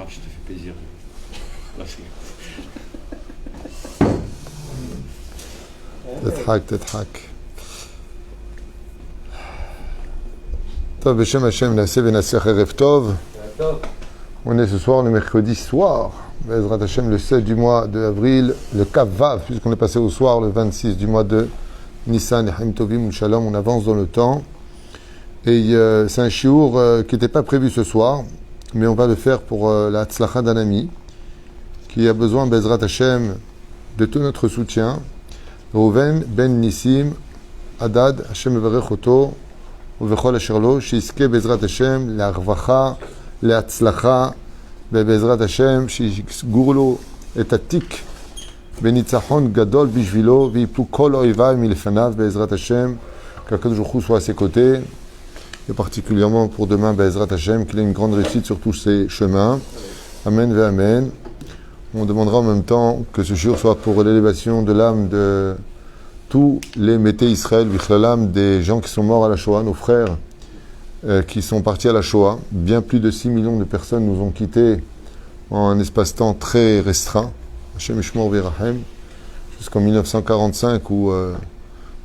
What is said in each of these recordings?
grave, je te fais plaisir. تضحك. طب בשם השם נעשה ונעשה ערב טוב. On est ce soir le mercredi soir, Bezrat Hashem, le 7 du mois de avril, le Kav Vav, puisqu'on est passé au soir le 26 du mois de Nissan, Chaim Tovim, Shalom, on avance dans le temps. Et c'est un shiur qui n'était pas prévu ce soir, mais on va le faire pour la tzlacha d'un ami qui a besoin, Bezrat Hashem, de tout notre soutien. Reuven ben Nissim, Hadad, Hashem Evarech Oto, Uvechol Asher Lo, Shiske Bezrat Hashem, L'Arvacha, L'Atzlacha, Bezrat Hashem, שיגור לו את התיק בניצחון גדול בשבילו ויפלו כל אויביו מלפניו בעזרת השם, qu'Akadosh Baruch Hu soit à ses côtés et particulièrement pour demain בעזרת השם, qu'il ait une grande réussite sur tous ses chemins. Amen ve Amen. On demandera en même temps que ce jour soit pour l'élévation de l'âme de tous les Mété Israël, Vichlalam, des gens qui sont morts à la Shoah, nos frères qui sont partis à la Shoah. Bien plus de 6 millions de personnes nous ont quittés en un espace-temps très restreint, Hashem Yishmor V'Yirahem, jusqu'en 1945 où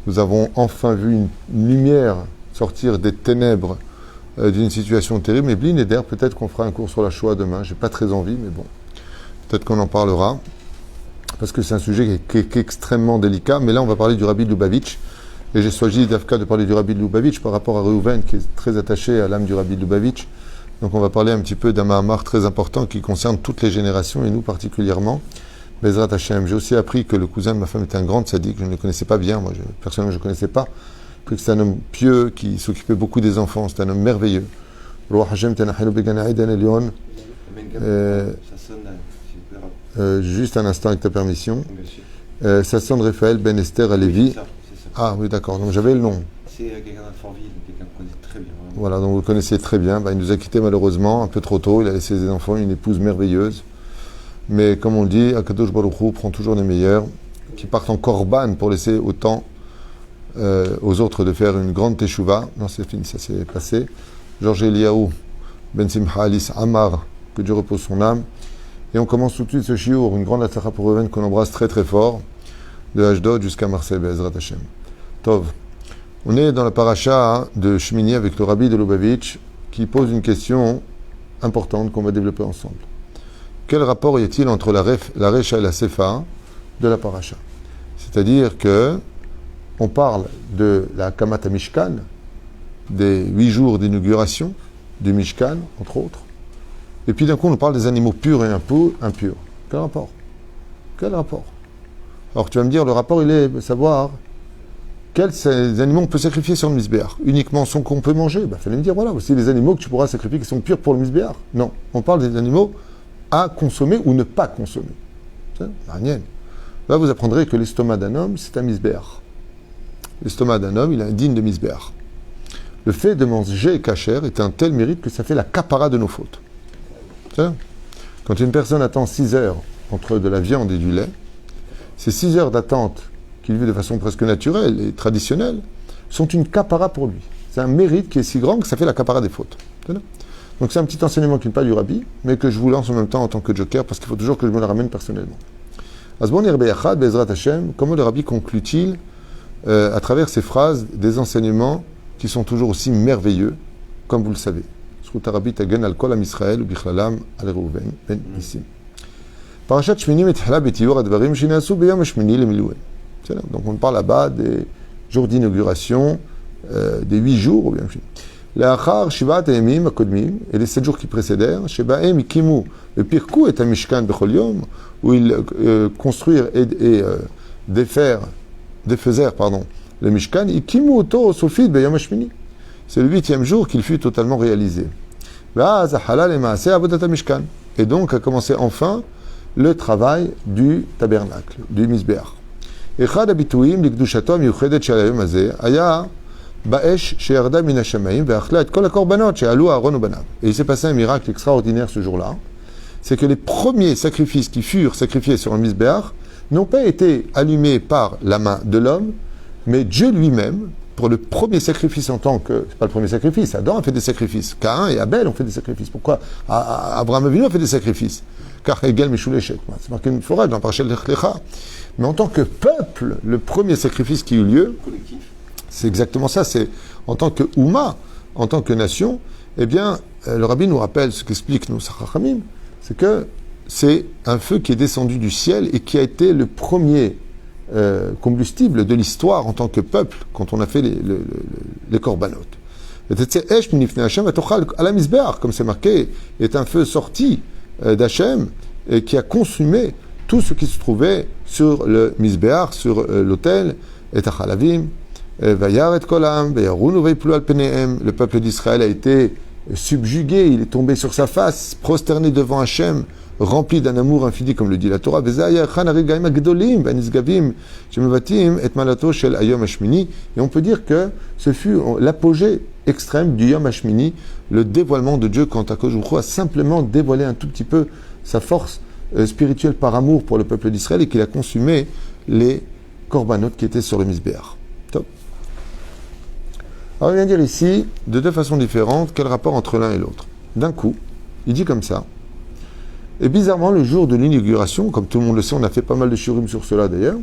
nous avons enfin vu une lumière sortir des ténèbres d'une situation terrible. Mais Bli Neder, peut-être qu'on fera un cours sur la Shoah demain, j'ai pas très envie, mais bon, peut-être qu'on en parlera, parce que c'est un sujet qui est extrêmement délicat. Mais là, on va parler du Rabbi de Lubavitch. Et j'ai choisi d'Afka de parler du Rabbi de Lubavitch par rapport à Reuven, qui est très attaché à l'âme du Rabbi de Lubavitch. Donc on va parler un petit peu d'un Mahamar très important qui concerne toutes les générations, et nous particulièrement. Bezrat Hashem. J'ai aussi appris que le cousin de ma femme était un grand tzaddik. Je ne le connaissais pas bien, moi personnellement je ne le connaissais pas. Puis que c'est un homme pieux qui s'occupait beaucoup des enfants, c'est un homme merveilleux. Juste un instant avec ta permission. Ça sonne Raphaël Ben Esther Alevi. Ah oui, d'accord, donc j'avais le nom. C'est quelqu'un d'Infortville, quelqu'un qu'on connaît très bien. Vraiment. Voilà, donc vous le connaissiez très bien. Il nous a quittés malheureusement un peu trop tôt. Il a laissé ses enfants, une épouse merveilleuse. Mais comme on le dit, Akadosh Baruch Hu prend toujours les meilleurs, qui partent en korban pour laisser autant aux autres de faire une grande teshuva. Non, c'est fini, ça s'est passé. Georges Eliaou, Ben Simcha Alice Amar, que Dieu repose son âme. Et on commence tout de suite ce shiur, une grande atzlacha pour Reuven qu'on embrasse très très fort, de Ashdod jusqu'à Marseille, Bezrat Hashem. Tov. On est dans la paracha de Shmini avec le Rabbi de Lubavitch qui pose une question importante qu'on va développer ensemble. Quel rapport y a-t-il entre la Recha et la Sefa de la paracha? C'est-à-dire que on parle de la Kamata Mishkan, des 8 jours d'inauguration du Mishkan, entre autres, et puis d'un coup on parle des animaux purs et impurs. Quel rapport? Quel rapport? Alors tu vas me dire, le rapport il est de savoir quels animaux on peut sacrifier sur le misbéach. Uniquement ceux qu'on peut manger. Il fallait me dire, voilà, aussi les animaux que tu pourras sacrifier qui sont purs pour le misbéach. Non, on parle des animaux à consommer ou ne pas consommer. C'est rien. Là, vous apprendrez que l'estomac d'un homme, c'est un misbéach. L'estomac d'un homme, il est indigne de misbéach. Le fait de manger kasher est un tel mérite que ça fait la kapara de nos fautes. C'est quand une personne attend 6 heures entre de la viande et du lait, ces 6 heures d'attente qu'il vit de façon presque naturelle et traditionnelle, sont une kapara pour lui. C'est un mérite qui est si grand que ça fait la kapara des fautes. Donc c'est un petit enseignement qui n'est pas du Rabbi, mais que je vous lance en même temps en tant que joker, parce qu'il faut toujours que je me le ramène personnellement. Asbon Yerbeyachad, Bezrat Hashem, comment le Rabbi conclut-il à travers ces phrases des enseignements qui sont toujours aussi merveilleux, comme vous le savez. Zchut Rabbi tagen al kol am Israël, ubichlalam al Reuven ben Nissim. Parashat Shmini mithala betiur advarim shinasu beyom shmini lemilouem. Donc on parle là-bas des jours d'inauguration, des 8 jours, ou bien L'achar shivat ayamim akodmim, et les 7 jours qui précédèrent, shebaem ikimu le pirku et amishkan bechol yom, où ils construirent et défaisèrent, le mishkan, ikimu oto sofit beyom hashmini. C'est le 8e jour qu'il fut totalement réalisé. Va'az halal et maaseh avodat mishkan. Et donc a commencé enfin le travail du tabernacle, du misbéach. אחד הביטויים לקדושתו המיוחדת של היום הזה היה באש שירדה מן השמיים ואכלה את כל הקורבנות שעלו אהרון ובניו. Et il s'est passé un miracle extraordinaire ce jour-là, c'est que les premiers sacrifices qui furent sacrifiés sur le misbéach n'ont pas été allumés par la main de l'homme, mais Dieu lui-même, pour le premier sacrifice en tant que... C'est pas le premier sacrifice, Adam a fait des sacrifices. Caïn et Abel ont fait des sacrifices. Pourquoi Abraham Avinu a fait des sacrifices. Car Hegel Meshuleshet. C'est marqué une fois dans Parashat Lech Lecha. Mais en tant que peuple, le premier sacrifice qui eut lieu, Collectif. c'est exactement ça. C'est en tant que Ouma, en tant que nation, eh bien, le Rabbi nous rappelle ce qu'explique nos Chachamim, c'est que c'est un feu qui est descendu du ciel et qui a été le premier combustible de l'histoire en tant que peuple quand on a fait les korbanot. Comme c'est marqué, est un feu sorti d'Hachem et qui a consumé tout ce qui se trouvait sur le misbéach, sur l'autel, et achalavim, vayar et kolam, vayarunu vayplu al penehem. Le peuple d'Israël a été subjugué, il est tombé sur sa face, prosterné devant Hachem, rempli d'un amour infini, comme le dit la Torah. Et on peut dire que ce fut l'apogée extrême du Yom Hashmini, le dévoilement de Dieu quand Akadosh Baruch Hu a simplement dévoilé un tout petit peu sa force spirituelle par amour pour le peuple d'Israël et qu'il a consumé les korbanot qui étaient sur le Misbéach. Top. Alors il vient dire ici, de deux façons différentes, quel rapport entre l'un et l'autre. D'un coup, il dit comme ça. Et bizarrement, le jour de l'inauguration, comme tout le monde le sait, on a fait pas mal de shurim sur cela d'ailleurs,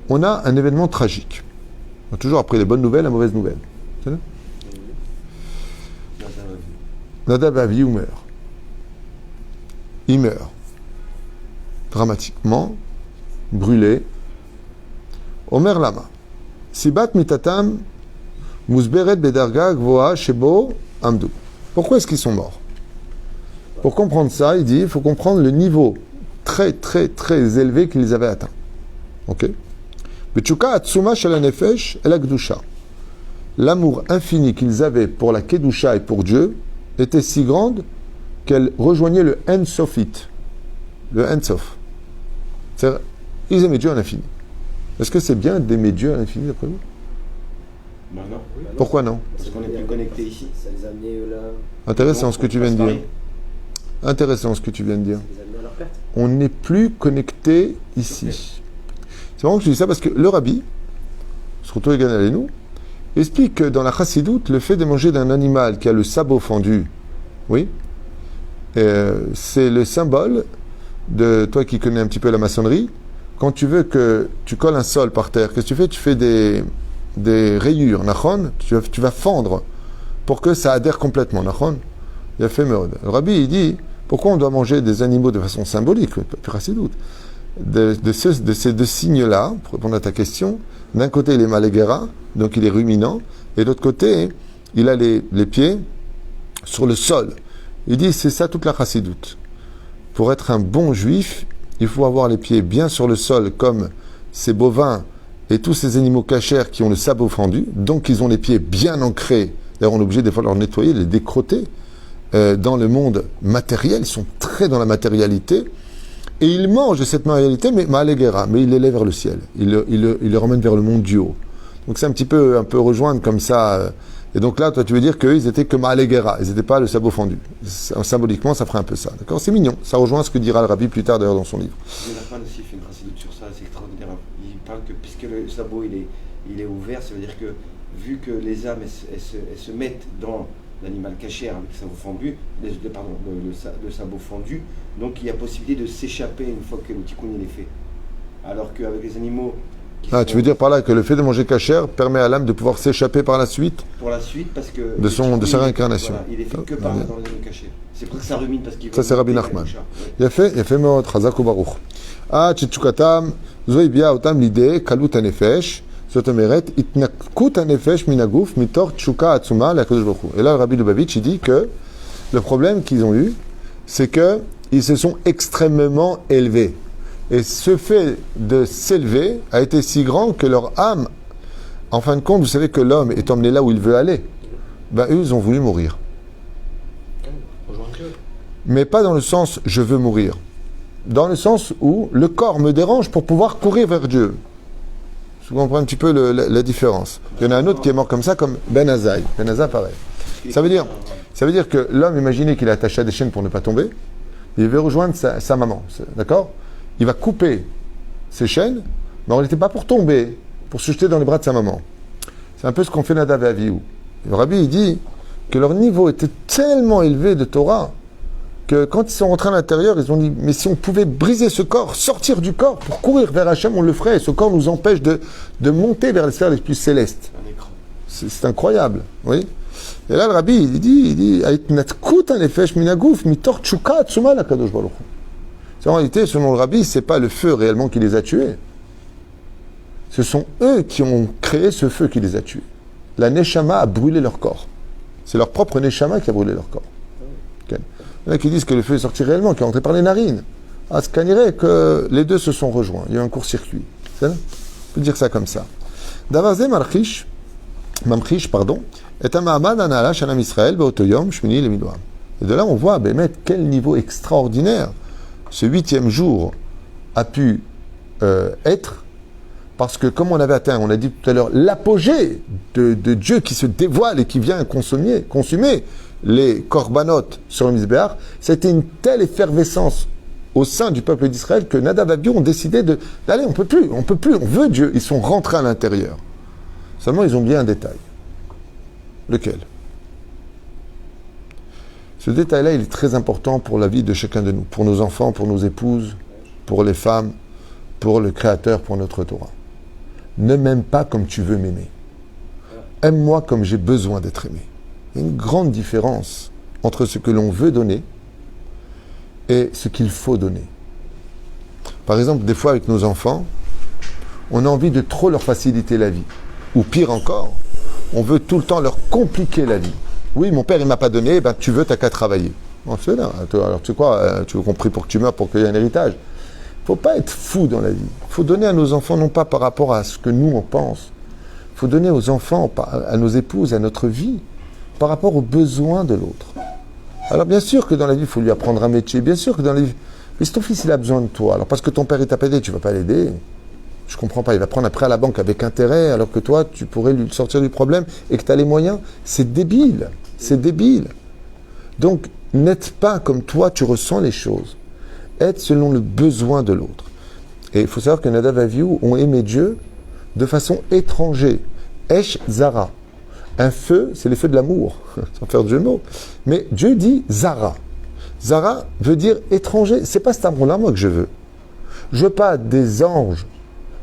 on a un événement tragique. Toujours après les bonnes nouvelles, la mauvaise nouvelle. Nadab Avihu meurt. Il meurt. Dramatiquement, brûlé. Omer Lama. Sibat mitatam musberet bedarga gvoa shebo amdu. Pourquoi est-ce qu'ils sont morts? Pour comprendre ça, il dit, il faut comprendre le niveau très, très, très élevé qu'ils avaient atteint. Ok? L'amour infini qu'ils avaient pour la Kedusha et pour Dieu était si grande qu'elle rejoignait le En-Sofit. Le En-Sof. C'est-à-dire, ils aimaient Dieu à l'infini. Est-ce que c'est bien d'aimer Dieu à l'infini, d'après vous? Ben non. Pourquoi non? Parce qu'on est plus connecté ici. Ça les a amenés là. Intéressant ce que tu viens de dire. Intéressant ce que tu viens de dire. Ça les a amenés à leur perte. On n'est plus connecté ici. C'est vraiment que je dis ça parce que le Rabbi, surtout Egan Alenu, explique que dans la chassidoute, le fait de manger d'un animal qui a le sabot fendu, oui, c'est le symbole de toi qui connais un petit peu la maçonnerie. Quand tu veux que tu colles un sol par terre, qu'est-ce que tu fais? Tu fais des rayures, nachon, tu vas fendre pour que ça adhère complètement, nachon. Il a fait mode. Le Rabbi, il dit, pourquoi on doit manger des animaux de façon symbolique, plus chassidoute, de ces deux signes-là, pour répondre à ta question. D'un côté, il est maléguera, donc il est ruminant, et de l'autre côté, il a les pieds sur le sol. Il dit, c'est ça toute la chassidoute. Pour être un bon juif, il faut avoir les pieds bien sur le sol, comme ces bovins et tous ces animaux cachers qui ont le sabot fendu, donc ils ont les pieds bien ancrés. D'ailleurs, on est obligé des fois de leur nettoyer, les décrotter. Dans le monde matériel, ils sont très dans la matérialité, et ils mangent de cette matérialité, mais maléguera, mais il les lève vers le ciel, il les ramène vers le monde du haut. Donc c'est un peu rejoindre comme ça. Et donc là, toi, tu veux dire qu'ils étaient que maléguera, ils n'étaient pas le sabot fendu. Symboliquement, ça ferait un peu ça. D'accord? C'est mignon. Ça rejoint ce que dira le Rabbi plus tard d'ailleurs dans son livre. Jonathan aussi fait une chassidoute sur ça, c'est extraordinaire. Il parle que puisque le sabot il est ouvert, ça veut dire que vu que les âmes elles se mettent dans l'animal cachère avec le sabot fendu, le sabot fendu, donc il y a possibilité de s'échapper une fois que le tikkun il est fait. Alors qu'avec les animaux... Tu veux dire par là que le fait de manger cachère permet à l'âme de pouvoir s'échapper par la suite? Pour la suite, parce que... de sa réincarnation. Voilà, il est fait que par dans l'animal cachère. C'est pour ça que ça rumine, parce qu'il... Ça c'est Rabbi Nachman. Il a fait Meod, Chazak ou Baruch. Tchitchukatam, Zoibia Otam l'idée, Kalut Anefesh, זאת אומרת, התנתקות הנפש מן הגוף מתוך תשוקה עצומה לקדוש ברוך הוא. Et là, le Rabbi Lubavitch, il dit que le problème qu'ils ont eu, c'est qu'ils se sont extrêmement élevés. Et ce fait de s'élever a été si grand que leur âme, en fin de compte, vous savez que l'homme est emmené là où il veut aller. Ben, eux, ils ont voulu mourir. Mais pas dans le sens « je veux mourir ». Dans le sens où le corps me dérange pour pouvoir courir vers Dieu. Je comprends un petit peu la différence. Il y en a un autre qui est mort comme ça, comme Ben Azaï. Ben Azaï, pareil. Ça veut dire que l'homme, imaginez qu'il est attaché à des chaînes pour ne pas tomber, il veut rejoindre sa maman, d'accord? Il va couper ses chaînes, mais on n'était pas pour tomber, pour se jeter dans les bras de sa maman. C'est un peu ce qu'on fait Nadav et Avihu. Le Rabbi, il dit que leur niveau était tellement élevé de Torah que quand ils sont rentrés à l'intérieur, ils ont dit, mais si on pouvait briser ce corps, sortir du corps pour courir vers Hachem, on le ferait. Et ce corps nous empêche de monter vers les sphères les plus célestes. C'est incroyable, oui. Et là, le Rabbi, il dit, en réalité, selon le Rabbi, c'est pas le feu réellement qui les a tués. Ce sont eux qui ont créé ce feu qui les a tués. La Neshama a brûlé leur corps. C'est leur propre Neshama qui a brûlé leur corps. Okay. Il y en a qui disent que le feu est sorti réellement, qui est rentré par les narines. Ah, ce qu'on dirait que les deux se sont rejoints. Il y a eu un court-circuit. On peut dire ça comme ça. Davazé Mamchish, est un Mahamad Anala Shanam Israël, Beotoyom, Shmini le Midoam. Et de là, on voit, quel niveau extraordinaire ce 8e jour a pu être, parce que comme on avait atteint, on a dit tout à l'heure, l'apogée de Dieu qui se dévoile et qui vient consumer les korbanot sur le Mizbeach, c'était une telle effervescence au sein du peuple d'Israël que Nadav et Abihu ont décidé d'aller, on peut plus, on veut Dieu. Ils sont rentrés à l'intérieur. Seulement, ils ont oublié un détail. Lequel? Ce détail-là, il est très important pour la vie de chacun de nous, pour nos enfants, pour nos épouses, pour les femmes, pour le Créateur, pour notre Torah. Ne m'aime pas comme tu veux m'aimer. Aime-moi comme j'ai besoin d'être aimé. Il y a une grande différence entre ce que l'on veut donner et ce qu'il faut donner. Par exemple, des fois avec nos enfants, on a envie de trop leur faciliter la vie. Ou pire encore, on veut tout le temps leur compliquer la vie. Oui, mon père, il ne m'a pas donné, tu veux, t'as qu'à travailler. Bon, c'est là. Alors, tu sais quoi, tu veux qu'on prie pour que tu meurs, pour qu'il y ait un héritage. Il ne faut pas être fou dans la vie. Il faut donner à nos enfants, non pas par rapport à ce que nous, on pense. Il faut donner aux enfants, à nos épouses, à notre vie, par rapport aux besoins de l'autre. Alors, bien sûr que dans la vie, il faut lui apprendre un métier. Bien sûr que dans la vie... Mais si ton fils, il a besoin de toi, alors parce que ton père, il t'a pas aidé, tu ne vas pas l'aider. Je ne comprends pas. Il va prendre après à la banque avec intérêt, alors que toi, tu pourrais lui sortir du problème et que tu as les moyens. C'est débile. C'est débile. Donc, n'aide pas comme toi, tu ressens les choses. Aide selon le besoin de l'autre. Et il faut savoir que Nadav et Avihu ont aimé Dieu de façon étrangère. Esh Zara. Un feu, c'est les feux de l'amour, sans faire de jeu de mots. Mais Dieu dit Zara. Zara veut dire étranger. C'est pas cet amour-là, moi, que je veux. Je veux pas des anges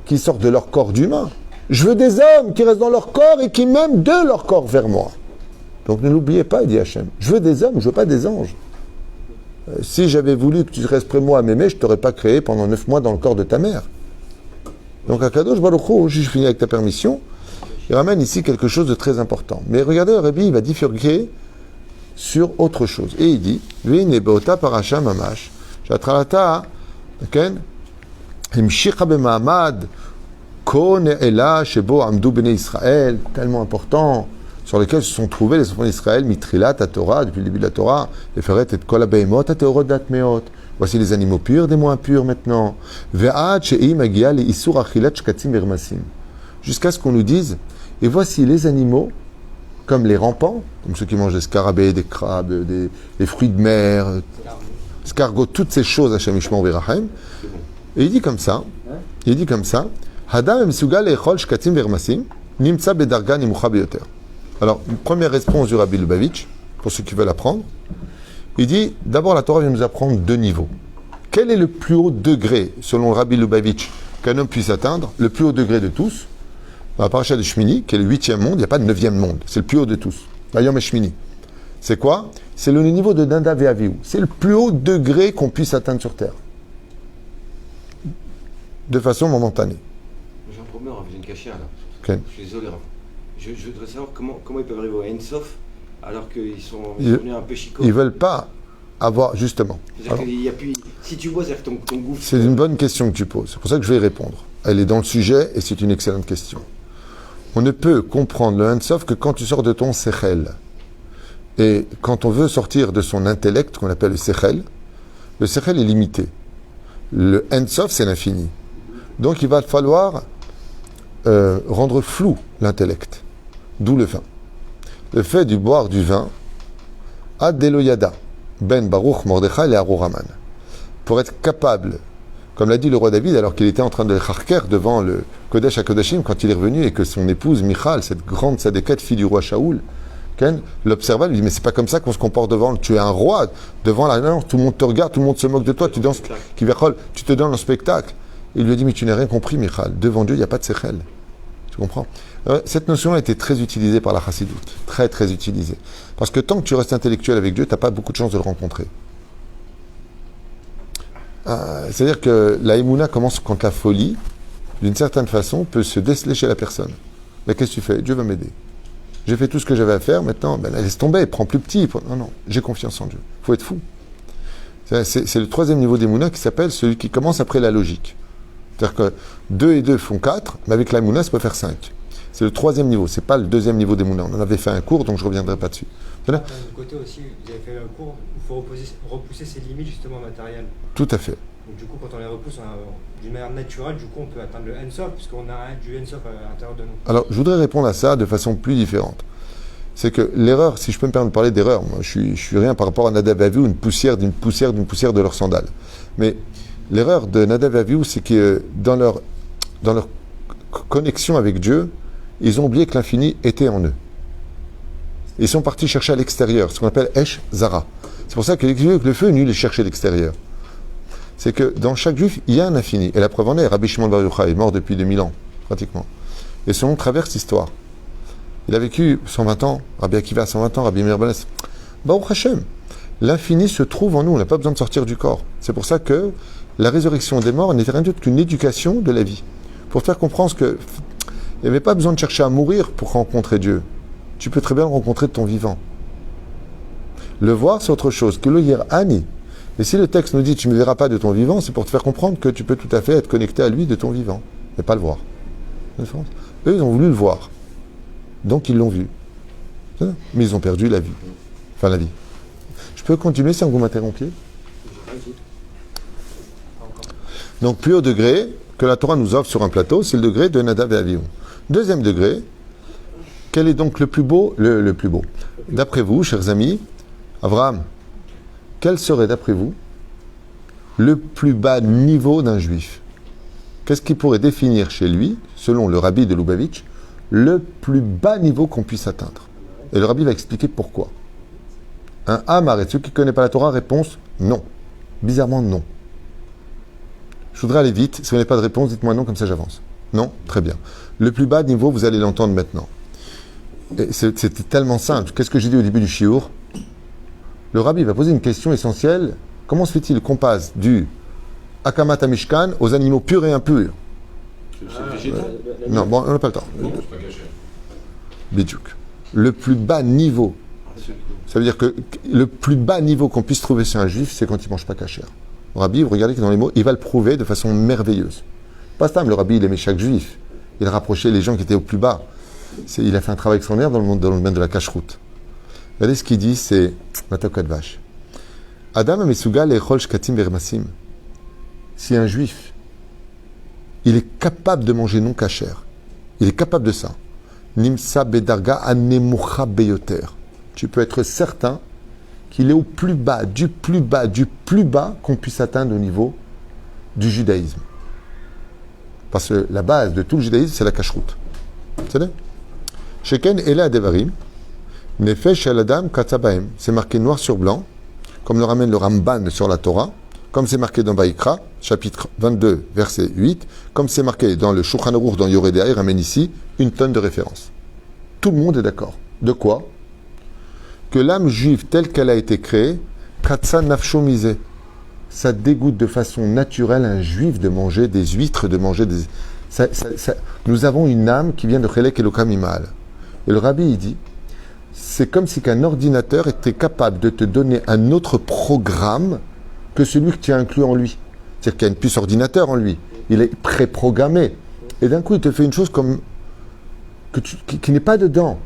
qui sortent de leur corps d'humain. Je veux des hommes qui restent dans leur corps et qui m'aiment de leur corps vers moi. Donc ne l'oubliez pas, dit Hachem. Je veux des hommes, je veux pas des anges. Si j'avais voulu que tu restes près de moi à m'aimer, je ne t'aurais pas créé pendant 9 mois dans le corps de ta mère. Donc Akadosh Baruch Hu, je finis avec ta permission, il ramène ici quelque chose de très important. Mais regardez, le Rabbi, il va diffuser sur autre chose. Et il dit, V'ine be'ota parasha mamash, shatralata, Himshicha b'ma'amad, ko ne'ela shebo amdu b'nei Israël, tellement important, sur lesquels se sont trouvés les enfants d'Israël, Mitrilat, à Torah, depuis le début de la Torah, les Feret et Kol HaBehemot, à Teorot d'Atmeot. Voici les animaux purs, des moins impurs maintenant. Ve'ad she'im agia li isur achilat shkatim irmasim. Jusqu'à ce qu'on nous dise, et voici les animaux, comme les rampants, comme ceux qui mangent des scarabées, des crabes, des fruits de mer, escargots, toutes ces choses, Hashem Yishmor V'Rachem. Et il dit comme ça, Hadam emsugal echol shkatim v'irmasim, nimtza bedarga nimucha beyoter. Alors, une première réponse du Rabbi Lubavitch, pour ceux qui veulent apprendre. Il dit, d'abord la Torah vient nous apprendre 2 niveaux. Quel est le plus haut degré, selon le Rabbi Lubavitch, qu'un homme puisse atteindre? Le plus haut degré de tous, dans la paracha de Shmini, qui est le 8e monde, il n'y a pas de 9e monde. C'est le plus haut de tous. Vayom et Shmini. C'est quoi? C'est le niveau de Nadav et Avihu. C'est le plus haut degré qu'on puisse atteindre sur Terre. De façon momentanée. J'ai un problème, j'ai une cachère là. Okay. Je suis désolé. Je voudrais savoir comment ils peuvent arriver au Ensof alors qu'ils sont devenus un peu chicots. Ils ne veulent pas avoir, justement. Alors, qu'il y a plus, si tu vois, c'est-à-dire ton gouffre. C'est une bonne question que tu poses. C'est pour ça que je vais y répondre. Elle est dans le sujet et c'est une excellente question. On ne peut comprendre le Ensof que quand tu sors de ton Sechel. Et quand on veut sortir de son intellect, qu'on appelle le Sechel est limité. Le Ensof, c'est l'infini. Donc il va falloir rendre flou l'intellect. D'où le vin. Le fait de boire du vin, ad deloyada, ben Baruch Mordechai et Aroraman, pour être capable Comme l'a dit le roi David, alors qu'il était en train de charker devant le Kodesh HaKodashim, quand il est revenu et que son épouse Michal, cette grande Sadékette, fille du roi Shaoul, l'observa, lui dit, mais c'est pas comme ça qu'on se comporte devant, tu es un roi, devant la non, tout le monde te regarde, tout le monde se moque de toi, tu danses, tu te donnes un spectacle. Il lui a dit, mais tu n'as rien compris, Michal, devant Dieu, il n'y a pas de séchel. Tu comprends? Cette notion a été très utilisée par la chassidoute, très très utilisée. Parce que tant que tu restes intellectuel avec Dieu, tu n'as pas beaucoup de chance de le rencontrer. C'est-à-dire que la émouna commence quand la folie, d'une certaine façon, peut se déceler chez la personne. Mais qu'est-ce que tu fais? Dieu va m'aider. J'ai fait tout ce que j'avais à faire, maintenant, laisse tomber, prends plus petit. Non, j'ai confiance en Dieu. Il faut être fou. C'est le troisième niveau d'émouna qui s'appelle celui qui commence après la logique. C'est-à-dire que 2 et 2 font 4, mais avec la émouna, ça peut faire 5. C'est le troisième niveau, c'est pas le deuxième niveau d'émouna. On en avait fait un cours, donc je ne reviendrai pas dessus. D'un côté aussi, vous avez fait un cours où il faut repousser ses limites justement matérielles. Tout à fait. Donc du coup, quand on les repousse d'une manière naturelle, du coup, on peut atteindre le Ensof, puisqu'on a du Ensof à l'intérieur de nous. Alors, je voudrais répondre à ça de façon plus différente. C'est que l'erreur, si je peux me permettre de parler d'erreur, moi je suis rien par rapport à Nadav et Avihu, une poussière de leurs sandales. Mais l'erreur de Nadav et Avihu, c'est que dans leur connexion avec Dieu, ils ont oublié que l'infini était en eux. Ils sont partis chercher à l'extérieur, ce qu'on appelle Esh Zara. C'est pour ça que le feu est venu les chercher à l'extérieur. C'est que dans chaque juif, il y a un infini. Et la preuve en est, Rabbi Shimon Bar Yochai est mort depuis 2000 ans, pratiquement. Et son nom traverse l'histoire. Il a vécu 120 ans, Rabbi Akiva 120 ans, Rabbi Meir Ben Abbas. Baruch Hashem, l'infini se trouve en nous, on n'a pas besoin de sortir du corps. C'est pour ça que la résurrection des morts n'était rien d'autre qu'une éducation de la vie. Pour te faire comprendre qu'il n'y avait pas besoin de chercher à mourir pour rencontrer Dieu. Tu peux très bien le rencontrer de ton vivant. Le voir, c'est autre chose. Que le hier Ani. Et si le texte nous dit tu ne me verras pas de ton vivant, c'est pour te faire comprendre que tu peux tout à fait être connecté à lui de ton vivant, mais pas le voir. Eux, ils ont voulu le voir. Donc ils l'ont vu. Mais ils ont perdu la vue. Enfin, la vie. Je peux continuer sans que vous m'interrompiez? Donc, plus haut degré que la Torah nous offre sur un plateau, c'est le degré de Nadav et Avihu. Deuxième degré, quel est donc le plus beau, le plus beau? D'après vous, chers amis, Abraham, quel serait, d'après vous, le plus bas niveau d'un juif? Qu'est-ce qui pourrait définir chez lui, selon le rabbi de Lubavitch, le plus bas niveau qu'on puisse atteindre? Et le rabbi va expliquer pourquoi. Un Hamar, et ceux qui ne connaissent pas la Torah, réponse non. Bizarrement, non. Je voudrais aller vite. Si vous n'avez pas de réponse, dites-moi non, comme ça j'avance. Non? Très bien. Le plus bas niveau, vous allez l'entendre maintenant. C'était tellement simple. Qu'est-ce que j'ai dit au début du shiur? Le rabbi va poser une question essentielle. Comment se fait-il qu'on passe du Akamat Mishkan aux animaux purs et impurs? Non, bon, on n'a pas le temps. Non, c'est pas caché. Bidjouk. Le plus bas niveau. Ça veut dire que le plus bas niveau qu'on puisse trouver chez un juif, c'est quand il ne mange pas kasher. Le rabbi, vous regardez que dans les mots, il va le prouver de façon merveilleuse. Pas Stam, le rabbi, il aimait chaque juif. Il rapprochait les gens qui étaient au plus bas. Il a fait un travail extraordinaire dans le domaine de la cacheroute. Regardez ce qu'il dit, c'est Matakat Vache. Adam Amesugal Echol Shkatim Vermasim. Si un juif, il est capable de manger non kasher, il est capable de ça. Nimsa Bedarga Anemucha Beyoter. Tu peux être certain qu'il est au plus bas, du plus bas, du plus bas qu'on puisse atteindre au niveau du judaïsme. Parce que la base de tout le judaïsme, c'est la cacheroute. C'est vrai? Sheken Ela Devarim, Nefesh El Adam Katzabahem. C'est marqué noir sur blanc, comme le ramène le Ramban sur la Torah, comme c'est marqué dans Vaïkra, chapitre 22, verset 8, comme c'est marqué dans le Shulchan Aruch, dans Yoreh De'ah, il ramène ici une tonne de références. Tout le monde est d'accord. De quoi? Que l'âme juive telle qu'elle a été créée, Katsa Nafsho Misé, ça dégoûte de façon naturelle un juif de manger des huîtres, de manger des... Nous avons une âme qui vient de Chelek Elokam Imal. Et le rabbi, il dit, c'est comme si qu'un ordinateur était capable de te donner un autre programme que celui que tu as inclus en lui. C'est-à-dire qu'il y a une puce ordinateur en lui. Il est préprogrammé. Et d'un coup, il te fait une chose comme... qui n'est pas dedans.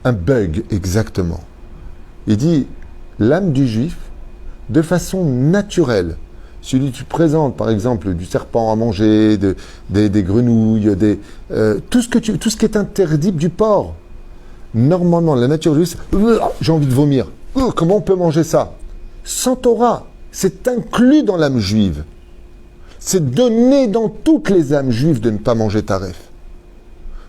Un bug, exactement. Il dit, l'âme du juif, de façon naturelle, si tu présentes, par exemple, du serpent à manger, des grenouilles, tout ce qui est interdit du porc, normalement, la nature du juif, j'ai envie de vomir. Comment on peut manger ça? Sans Torah, c'est inclus dans l'âme juive. C'est donné dans toutes les âmes juives de ne pas manger taref.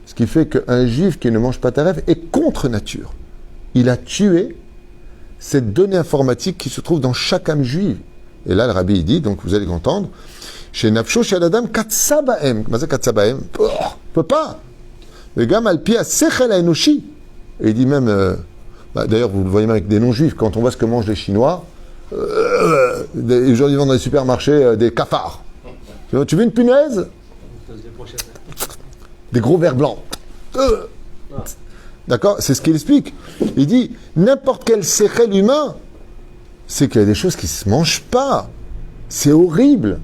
Ce qui fait qu'un juif qui ne mange pas taref est contre nature. Il a tué cette donnée informatique qui se trouve dans chaque âme juive. Et là, le rabbi il dit, donc vous allez entendre, chez Nafsho, chez Adam, Katsabaem. Qu'est-ce que Katsabaem? Peut pas. Le gars malpi a Sechel Enoshi. Et il dit même, d'ailleurs, vous le voyez même avec des non-juifs, quand on voit ce que mangent les Chinois, aujourd'hui, ils vendent dans les supermarchés des cafards. Tu veux une punaise? Des gros vers blancs. D'accord? C'est ce qu'il explique. Il dit, n'importe quel séchel humain, c'est qu'il y a des choses qui ne se mangent pas. C'est horrible.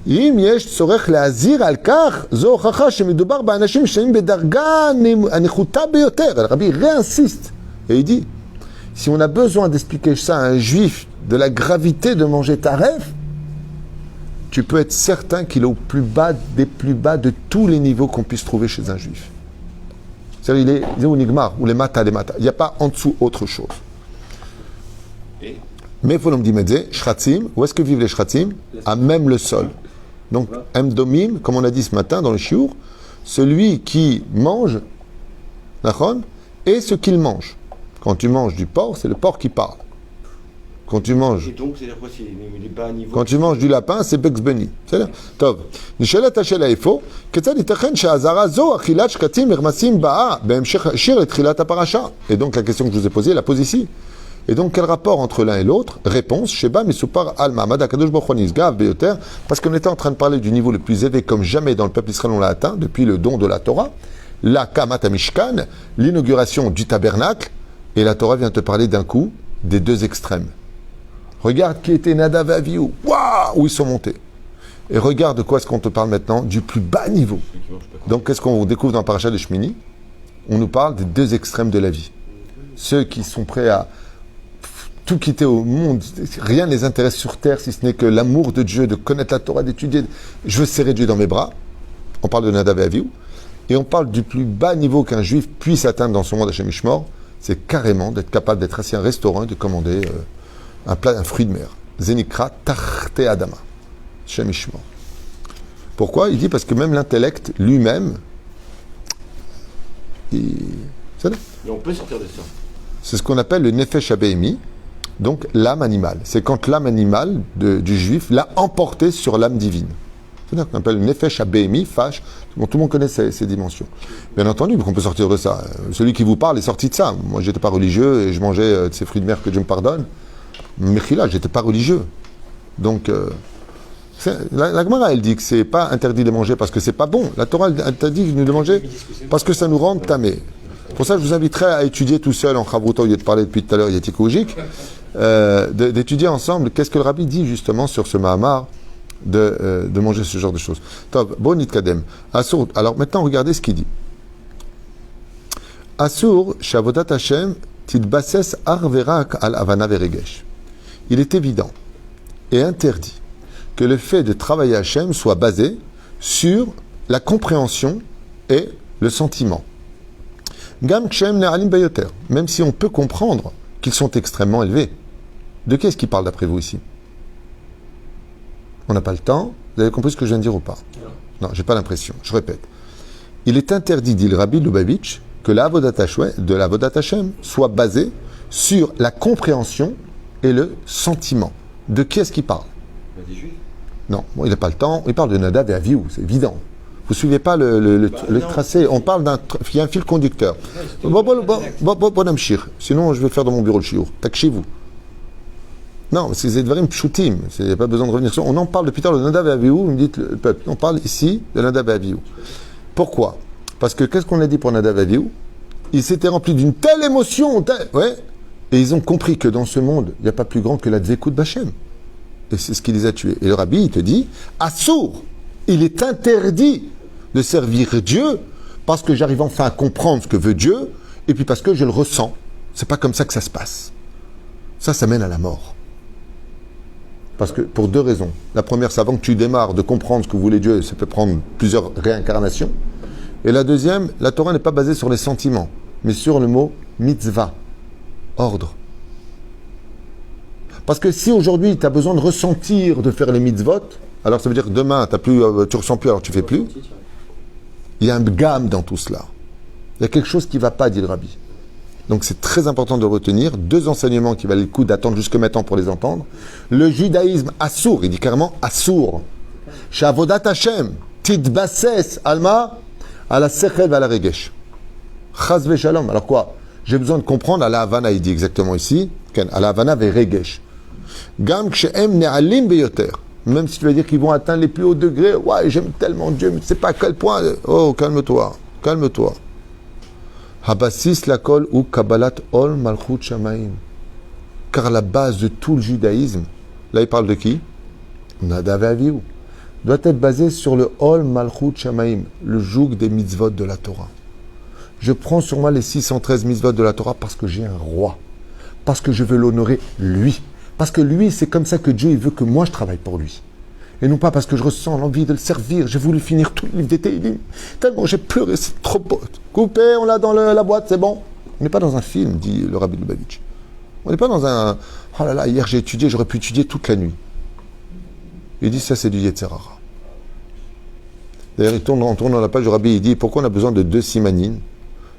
אם יש צורך להזהיר על כך, זו הוכחה שמדובר באנשים שהם בדרגה הנחותה ביותר. Le rabbi réinsiste. Et il dit, si on a besoin d'expliquer ça à un juif de la gravité de manger taref, tu peux être certain qu'il est au plus bas des plus bas de tous les niveaux qu'on puisse trouver chez un juif. C'est-à-dire, il est au nigmar, ou les mata. Il n'y a pas en dessous autre chose. Mais il faut l'homme dire, shratzim, où est-ce que vivent les shratzim? À même le sol. Donc, Mdomim, comme on a dit ce matin dans le shiur, celui qui mange, et ce qu'il mange. Quand tu manges du porc, c'est le porc qui parle. Quand tu manges. Et donc, c'est-à-dire quoi? Il est bas à niveau. Quand tu manges du lapin, c'est Bex Beni. C'est-à-dire, Tov. Nishelet Hashela Efo, Ketzad Itachen Sha'azara Zo Achilat Shkatim Irmasim Ba'a Be'emshech Shir et Trilat Parasha. Et donc, la question que je vous ai posée, la pose ici. Et donc, quel rapport entre l'un et l'autre? Réponse, Sheba Misupar Al Ma'amad Akadosh Baruch Hu Nisgav Beyoter, parce qu'on était en train de parler du niveau le plus élevé comme jamais dans le peuple israélien on l'a atteint, depuis le don de la Torah, la Kamat HaMishkan, l'inauguration du tabernacle, et la Torah vient te parler d'un coup des deux extrêmes. Regarde qui était Nadav et Avihu, waouh, où ils sont montés. Et regarde de quoi est-ce qu'on te parle maintenant, du plus bas niveau. Donc, qu'est-ce qu'on découvre dans le Parashat de Shmini? On nous parle des deux extrêmes de la vie. Ceux qui sont prêts à tout quitter au monde, rien ne les intéresse sur terre si ce n'est que l'amour de Dieu, de connaître la Torah, d'étudier. Je veux serrer Dieu dans mes bras. On parle de Nadav et Avihu. Et on parle du plus bas niveau qu'un juif puisse atteindre dans son monde Hashem Ishmor, c'est carrément d'être capable d'être assis à un restaurant et de commander un plat, un fruit de mer. Zenikra Tarte Adama. Hashem Ishmor. Pourquoi? Il dit parce que même l'intellect lui-même, Mais on peut sortir de ça. c'est ce qu'on appelle le Nefesh Abéimi, donc l'âme animale. C'est quand l'âme animale du juif l'a emporté sur l'âme divine. C'est ça qu'on appelle le Nefesh Abéimi, fâche. Bon, tout le monde connaît ces dimensions. Bien entendu, qu'on peut sortir de ça. Celui qui vous parle est sorti de ça. Moi, j'étais pas religieux et je mangeais de ces fruits de mer que Dieu me pardonne. Mechila, j'étais pas religieux. Donc, la Gemara, elle dit que c'est pas interdit de manger parce que c'est pas bon. La Torah, elle t'a dit de manger parce que ça nous rend tamé. Pour ça, je vous inviterai à étudier tout seul en Chavruta, au lieu de parler depuis tout à l'heure, Yatikoujic, d'étudier ensemble qu'est-ce que le Rabbi dit justement sur ce Mahamar de manger ce genre de choses. Top, bon Nitkadem. Asur, alors maintenant, regardez ce qu'il dit. Asur, Shavodat Hashem, Tidbases Arverak al Havana Veregesh. Il est évident et interdit que le fait de travailler Hashem soit basé sur la compréhension et le sentiment. Gam Kshem Ne'alim Bayoter, même si on peut comprendre qu'ils sont extrêmement élevés. De qui est-ce qu'il parle d'après vous ici? On n'a pas le temps. Vous avez compris ce que je viens de dire ou pas? Non, j'ai pas l'impression. Je répète. Il est interdit, dit le Rabbi Lubavitch, que la Avodat Hashem soit basée sur la compréhension et le sentiment. De qui est-ce qu'il parle? Non, bon, il n'a pas le temps. Il parle de Nadav et Avihu, c'est évident. Vous ne suivez pas le tracé. On parle il y a un fil conducteur. Bon, amshir. Sinon, je vais faire dans mon bureau le shiur. Takshivou. Non, c'est des dvarim pshutim. Il n'y a pas besoin de revenir sur. On en parle depuis tard de Nadav et Avihu. Vous me dites le peuple. On parle ici de Nadav et Avihu. Pourquoi? Parce que qu'est-ce qu'on a dit pour Nadav et Avihu? Ils s'étaient remplis d'une telle émotion. Ouais. Et ils ont compris que dans ce monde, il n'y a pas plus grand que la Tzekut Bachem. Et c'est ce qui les a tués. Et le Rabbi, il te dit, Assour, il est interdit de servir Dieu parce que j'arrive enfin à comprendre ce que veut Dieu et puis parce que je le ressens. C'est pas comme ça que ça se passe. Ça mène à la mort. Parce que, pour deux raisons. La première, c'est avant que tu démarres de comprendre ce que voulait Dieu, ça peut prendre plusieurs réincarnations. Et la deuxième, la Torah n'est pas basée sur les sentiments, mais sur le mot mitzvah, ordre. Parce que si aujourd'hui tu as besoin de ressentir, de faire les mitzvot, alors ça veut dire que demain tu ressens plus, alors tu fais plus. Il y a un gamme dans tout cela. Il y a quelque chose qui ne va pas, dit le Rabbi. Donc c'est très important de retenir 2 enseignements qui valent le coup d'attendre jusque maintenant pour les entendre. Le judaïsme assour, il dit carrément assour. Shavodat Hashem, titbases alma, ala sechel ala regesh. Chaz ve-shalom. Alors quoi? J'ai besoin de comprendre, à la Havana, il dit exactement ici, à la Havana ve regesh. Gam kshe'em ne'alim beyoter. Même si tu vas dire qu'ils vont atteindre les plus hauts degrés, ouais, j'aime tellement Dieu, mais tu sais pas à quel point. Oh, calme-toi, calme-toi. Habassis lakol ou kabbalat ol malchut shamaim. Car la base de tout le judaïsme, là il parle de qui? Nadav et Avihu. Doit être basée sur le ol malchut shamaim, le joug des mitzvot de la Torah. Je prends sur moi les 613 mitzvot de la Torah parce que j'ai un roi, parce que je veux l'honorer lui, parce que lui c'est comme ça que Dieu il veut que moi je travaille pour lui. Et non pas parce que je ressens l'envie de le servir. J'ai voulu finir tout le livre des Télim. Tellement j'ai pleuré, c'est trop beau. Coupé, on l'a dans la boîte, c'est bon. On n'est pas dans un film, dit le Rabbi Lubavitch. On n'est pas dans un... Oh là là, hier j'ai étudié, j'aurais pu étudier toute la nuit. Il dit, ça c'est du Yetzer Hara. D'ailleurs, on tourne dans la page du Rabbi, il dit, pourquoi on a besoin de 2 simanines?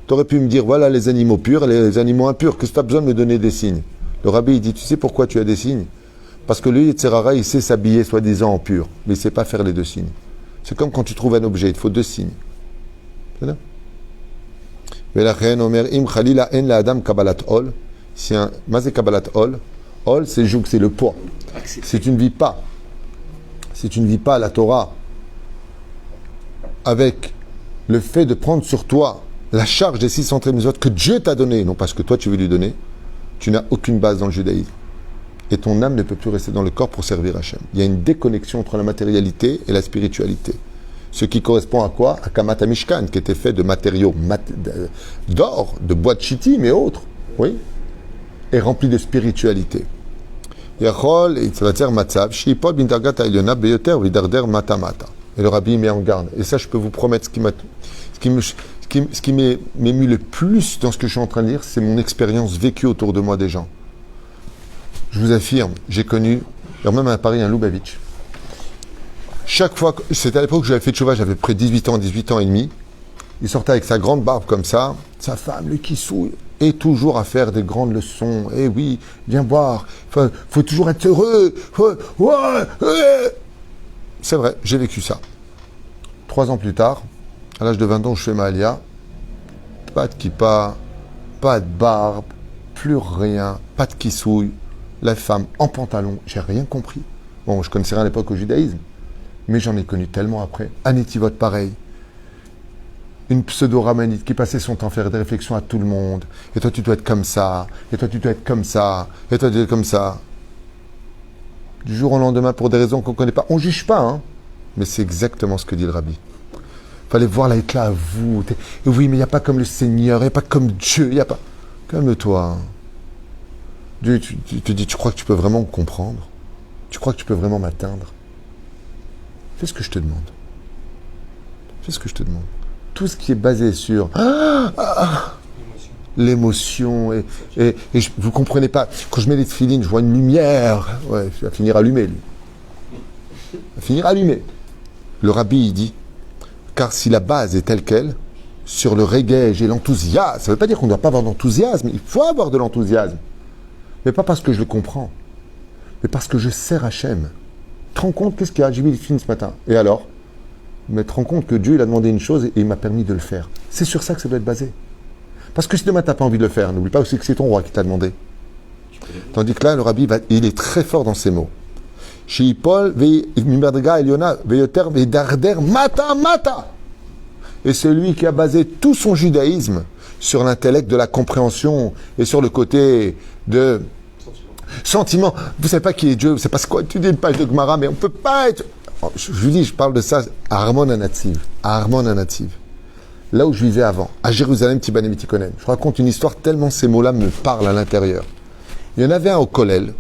Tu aurais pu me dire, voilà les animaux purs et les animaux impurs. Qu'est-ce que tu as besoin de me donner des signes? Le Rabbi, il dit, tu sais pourquoi tu as des signes? Parce que le Yetzer Hara, il sait s'habiller soi-disant en pur, mais il ne sait pas faire les 2 signes. C'est comme quand tu trouves un objet, il te faut 2 signes. C'est ça? Si un mazé kabbalat ol, c'est joug, c'est le poids. Si tu ne vis pas, la Torah avec le fait de prendre sur toi la charge des 613 mitzvot que Dieu t'a donné, non parce que toi tu veux lui donner, tu n'as aucune base dans le judaïsme. Et ton âme ne peut plus rester dans le corps pour servir Hachem. Il y a une déconnexion entre la matérialité et la spiritualité. Ce qui correspond à quoi? À Kamat HaMishkan, qui était fait de matériaux d'or, de bois de chittim et autres. Oui. Et rempli de spiritualité. Et le Rabbi met en garde. Et ça, je peux vous promettre, ce qui m'émue le plus dans ce que je suis en train de dire, c'est mon expérience vécue autour de moi des gens. Je vous affirme, j'ai connu, alors même à Paris, un Lubavitch. Chaque fois, c'était à l'époque où j'avais fait tchouva, j'avais près de 18 ans et demi. Il sortait avec sa grande barbe comme ça, sa femme, le kissou, et toujours à faire des grandes leçons. Eh oui, viens boire, faut toujours être heureux. C'est vrai, j'ai vécu ça. 3 ans plus tard, à l'âge de 20 ans, je fais ma alia. Pas de kippa, pas de barbe, plus rien, pas de kissouille. La femme en pantalon, j'ai rien compris. Bon, je connaissais rien à l'époque au judaïsme, mais j'en ai connu tellement après. Un étivot pareil. Une pseudo-ramanite qui passait son temps à faire des réflexions à tout le monde. Et toi, tu dois être comme ça. Et toi, tu dois être comme ça. Et toi, tu dois être comme ça. Du jour au lendemain, pour des raisons qu'on ne connaît pas. On ne juge pas, hein. Mais c'est exactement ce que dit le Rabbi. Il fallait voir là, être là à vous. Oui, mais il n'y a pas comme le Seigneur. Il n'y a pas comme Dieu. Il n'y a pas... Calme-toi. Dieu, tu te dis, tu crois que tu peux vraiment me comprendre? Tu crois que tu peux vraiment m'atteindre? Fais ce que je te demande. Fais ce que je te demande. Tout ce qui est basé sur l'émotion et vous comprenez pas. Quand je mets les tefilines, je vois une lumière. Ouais, il va finir allumé, lui. Il va finir allumé. Le Rabbi, il dit, car si la base est telle qu'elle, sur le reggae et l'enthousiasme, ça ne veut pas dire qu'on ne doit pas avoir d'enthousiasme, il faut avoir de l'enthousiasme. Mais pas parce que je le comprends, mais parce que je sers Hachem. Tu te rends compte qu'est-ce qu'il y a? J'ai vu les films ce matin. Et alors? Mais tu te rends compte que Dieu, il a demandé une chose et il m'a permis de le faire. C'est sur ça que ça doit être basé. Parce que si demain tu n'as pas envie de le faire, n'oublie pas aussi que c'est ton roi qui t'a demandé. Tandis que là, le Rabbi, il est très fort dans ses mots. Et c'est lui qui a basé tout son judaïsme sur l'intellect de la compréhension et sur le côté de sentiment. Vous ne savez pas qui est Dieu, vous ne savez pas ce quoi étudier une page de Gemara, mais on ne peut pas être... Je vous dis, je parle de ça à Armon Anativ. Là où je vivais avant, à Jérusalem, Tibané Mitikonen. Je raconte une histoire tellement ces mots-là me parlent à l'intérieur. Il y en avait un au Kollel.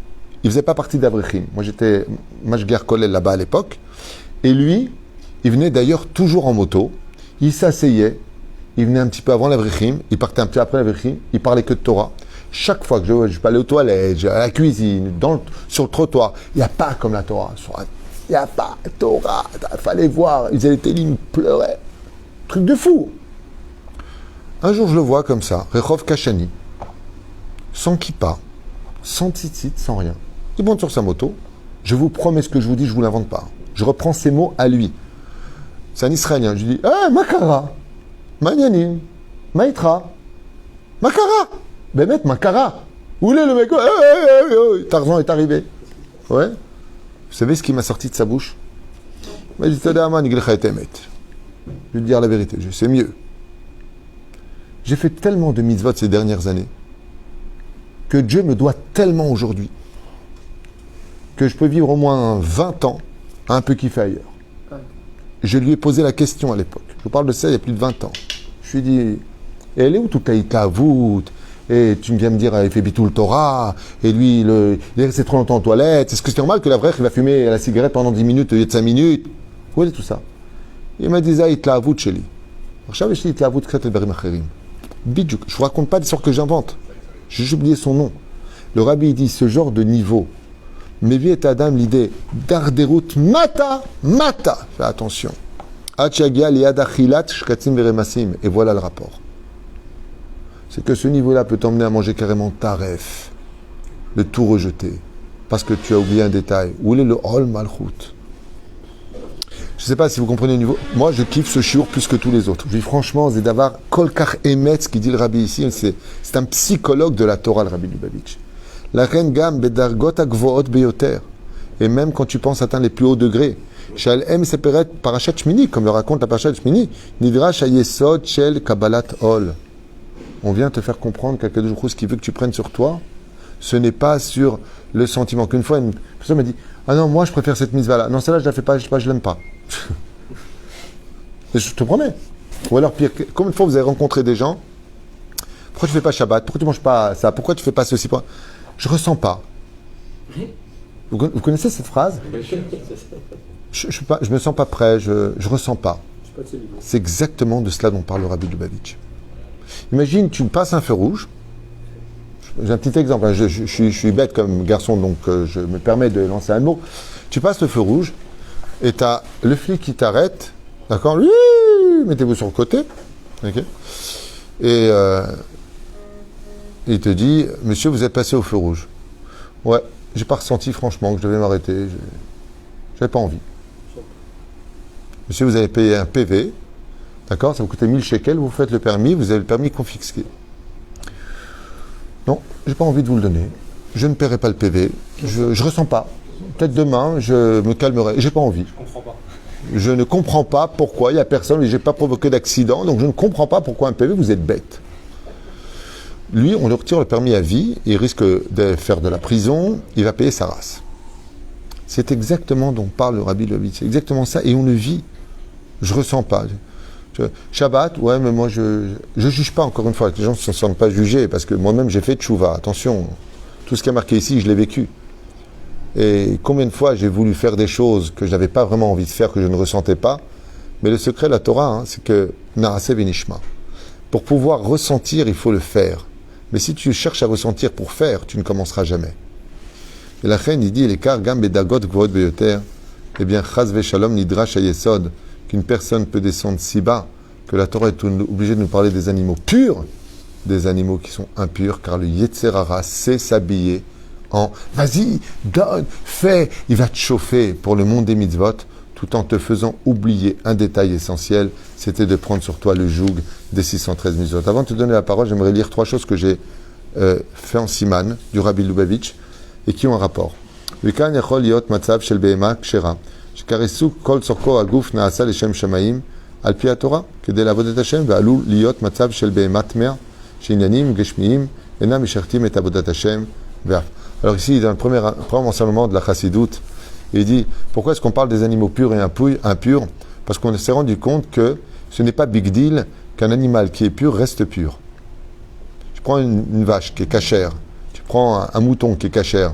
Il ne faisait pas partie d'Avrechim. Moi, j'étais Mashger Kollel là-bas à l'époque. Et lui, il venait d'ailleurs toujours en moto. Il s'asseyait. Il venait un petit peu avant l'Avrechim. Il partait un petit peu après l'Avrechim. Il parlait que de Torah. Chaque fois que je peux aller aux toilettes, à la cuisine, sur le trottoir, il n'y a pas comme la Torah. Il n'y a pas Torah. Il fallait voir. Ils étaient là, ils pleuraient. Truc de fou. Un jour, je le vois comme ça, Rehov Kachani, sans kippa, sans tzitzit, sans rien. Il monte sur sa moto. Je vous promets ce que je vous dis, je ne vous l'invente pas. Je reprends ces mots à lui. C'est un Israélien. Je lui dis, Makara, Manyanim, Maïtra, Makara, Bémet, Makara. Où est le mec? Tarzan est arrivé. Ouais. Vous savez ce qui m'a sorti de sa bouche? Il m'a dit, je vais te dire la vérité, c'est mieux. J'ai fait tellement de mitzvot ces dernières années que Dieu me doit tellement aujourd'hui que je peux vivre au moins 20 ans à un peu kiffer ailleurs. Je lui ai posé la question à l'époque. Je vous parle de ça il y a plus de 20 ans. Je lui ai dit, et elle est où toute ta itavout? Et tu viens me dire, il fait bitou le Torah, et lui, il est resté trop longtemps aux toilettes. Est-ce que c'est normal que la vraie, il va fumer la cigarette pendant 10 minutes au lieu de 5 minutes? Où est tout ça? Il m'a dit, itavout chez lui. Je vous raconte pas des sortes que j'invente. J'ai juste oublié son nom. Le rabbi dit, ce genre de niveau, Mevi et Adam l'idée d'Arderut Mata. Fais attention. Et voilà le rapport. C'est que ce niveau-là peut t'emmener à manger carrément taref, le tout rejeter, parce que tu as oublié un détail. Où est le Hol Malchut? Je ne sais pas si vous comprenez le niveau. Moi, je kiffe ce shiur plus que tous les autres. Je dis franchement, Zedavar Kolkar Emet, ce qu'il dit le rabbi ici, c'est un psychologue de la Torah, le rabbi Lubavitch. La reine Gam Bedargot Agvoot Beyoter. Et même quand tu penses atteindre les plus hauts degrés, Shal Em Seperet Parashat Shmini, comme le raconte la Parashat Shmini, Nidrash Ayesod Shel Kabbalat Ol. On vient te faire comprendre qu'à quelque chose qui veut que tu prennes sur toi, ce n'est pas sur le sentiment. Qu'une fois, une personne m'a dit, ah non, moi je préfère cette mitzvah-là. Non, celle-là je la fais pas, je l'aime pas. Je te promets. Ou alors pire, combien de fois vous avez rencontré des gens, pourquoi tu fais pas Shabbat? Pourquoi tu manges pas ça? Pourquoi tu fais pas ceci? Je ressens pas. Vous connaissez cette phrase? Je me sens pas prêt, je ressens pas. C'est exactement de cela dont parle le rabbi Lubavitch. Imagine, tu passes un feu rouge. J'ai un petit exemple. Je suis bête comme garçon, donc je me permets de lancer un mot. Tu passes le feu rouge et tu as le flic qui t'arrête. D'accord? Mettez-vous sur le côté. Okay. Et il te dit, monsieur, vous êtes passé au feu rouge. Ouais, j'ai pas ressenti franchement que je devais m'arrêter. J'avais pas envie. Monsieur, vous avez payé un PV. D'accord? Ça vous coûtait 1000 shekels, vous faites le permis, vous avez le permis confisqué. Non, j'ai pas envie de vous le donner. Je ne paierai pas le PV. Je ressens pas. Peut-être demain, je me calmerai. J'ai pas envie. Je comprends pas. Je ne comprends pas pourquoi. Il n'y a personne et j'ai pas provoqué d'accident, donc je ne comprends pas pourquoi un PV, vous êtes bête. Lui, on lui retire le permis à vie, il risque de faire de la prison, il va payer sa race. C'est exactement dont parle le rabbi Lubavitch. C'est exactement ça, et on le vit. Je ressens pas. Shabbat, ouais, mais moi je juge pas, encore une fois, les gens ne se sentent pas jugés, parce que moi-même j'ai fait tchouva, attention, tout ce qui est marqué ici, je l'ai vécu. Et combien de fois j'ai voulu faire des choses que je n'avais pas vraiment envie de faire, que je ne ressentais pas, mais le secret de la Torah, c'est que Narase Benishma. Pour pouvoir ressentir, il faut le faire. Mais si tu cherches à ressentir pour faire, tu ne commenceras jamais. Et la reine, il dit, l'écart gam bedagot gvod beyoter, eh bien, chaz veshalom nidrash ayesod, qu'une personne peut descendre si bas que la Torah est obligée de nous parler des animaux purs, des animaux qui sont impurs, car le Yetzer Hara sait s'habiller en vas-y, donne, fais, il va te chauffer pour le monde des mitzvot, tout en te faisant oublier un détail essentiel, c'était de prendre sur toi le joug des 613 mitzvot. Avant de te donner la parole, j'aimerais lire 3 choses que j'ai fait en siman du Rabbi Lubavitch et qui ont un rapport. Vikan yachol liot matzav shel behema kshera. שקרסו כל צורכו הגוף נעשה לשם שמיים על פי התורה, כדי לעבוד את השם, ועלול להיות מצב של בהמה טמאה, שעניינים גשמיים אינם משרתים את עבודת השם ואף. Alors ici, dans le premier enseignement de la Chassidoute, il dit, pourquoi est-ce qu'on parle des animaux purs et impurs? Parce qu'on s'est rendu compte que ce n'est pas big deal qu'un animal qui est pur reste pur. Tu prends une vache qui est cachère, tu prends un mouton qui est cachère,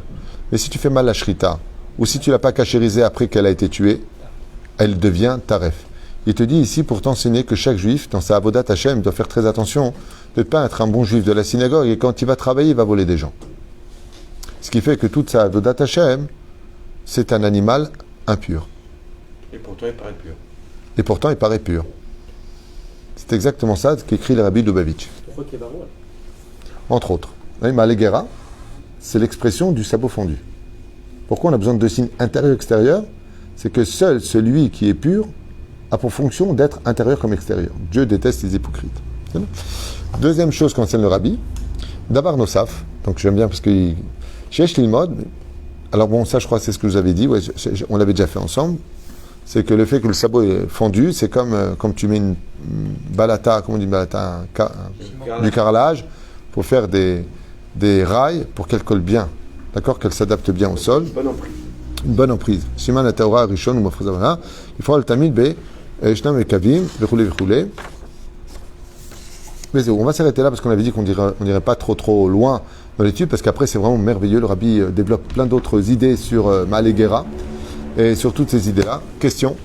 mais si tu fais mal la shrita, ou si tu ne l'as pas cachérisée après qu'elle a été tuée, elle devient taref. Il te dit ici pour t'enseigner que chaque juif, dans sa avodat Hashem, doit faire très attention peut-être pas être un bon juif de la synagogue, et quand il va travailler, il va voler des gens. Ce qui fait que toute sa Avodat Hashem, c'est un animal impur. Et pourtant, il paraît pur. Et pourtant, il paraît pur. C'est exactement ça qu'écrit le Rabbi Lubavitch. Pourquoi qu'il est baroud? Entre autres. Oui, Malegera, c'est l'expression du sabot fondu. Pourquoi on a besoin de deux signes intérieur-extérieur? C'est que seul celui qui est pur a pour fonction d'être intérieur comme extérieur. Dieu déteste les hypocrites. Deuxième chose concerne le Rabbi, Davar Nosaf, donc j'aime bien parce que Shesh Lilmod, alors bon, ça je crois que c'est ce que vous avez dit, ouais, on l'avait déjà fait ensemble, c'est que le fait que le sabot est fendu, c'est comme tu mets une balata, comment on dit balata, du carrelage, pour faire des rails pour qu'elle colle bien, d'accord, qu'elle s'adapte bien au sol. Bonne emprise. Une bonne emprise. Siman la Torah Rishon ou Mafrizavana, il faut le Tamid be Shnam et Kavim, Vechule. Mais on va s'arrêter là parce qu'on avait dit qu'on n'irait pas trop loin dans l'étude, parce qu'après c'est vraiment merveilleux. Le Rabbi développe plein d'autres idées sur Malegera et sur toutes ces idées-là. Questions?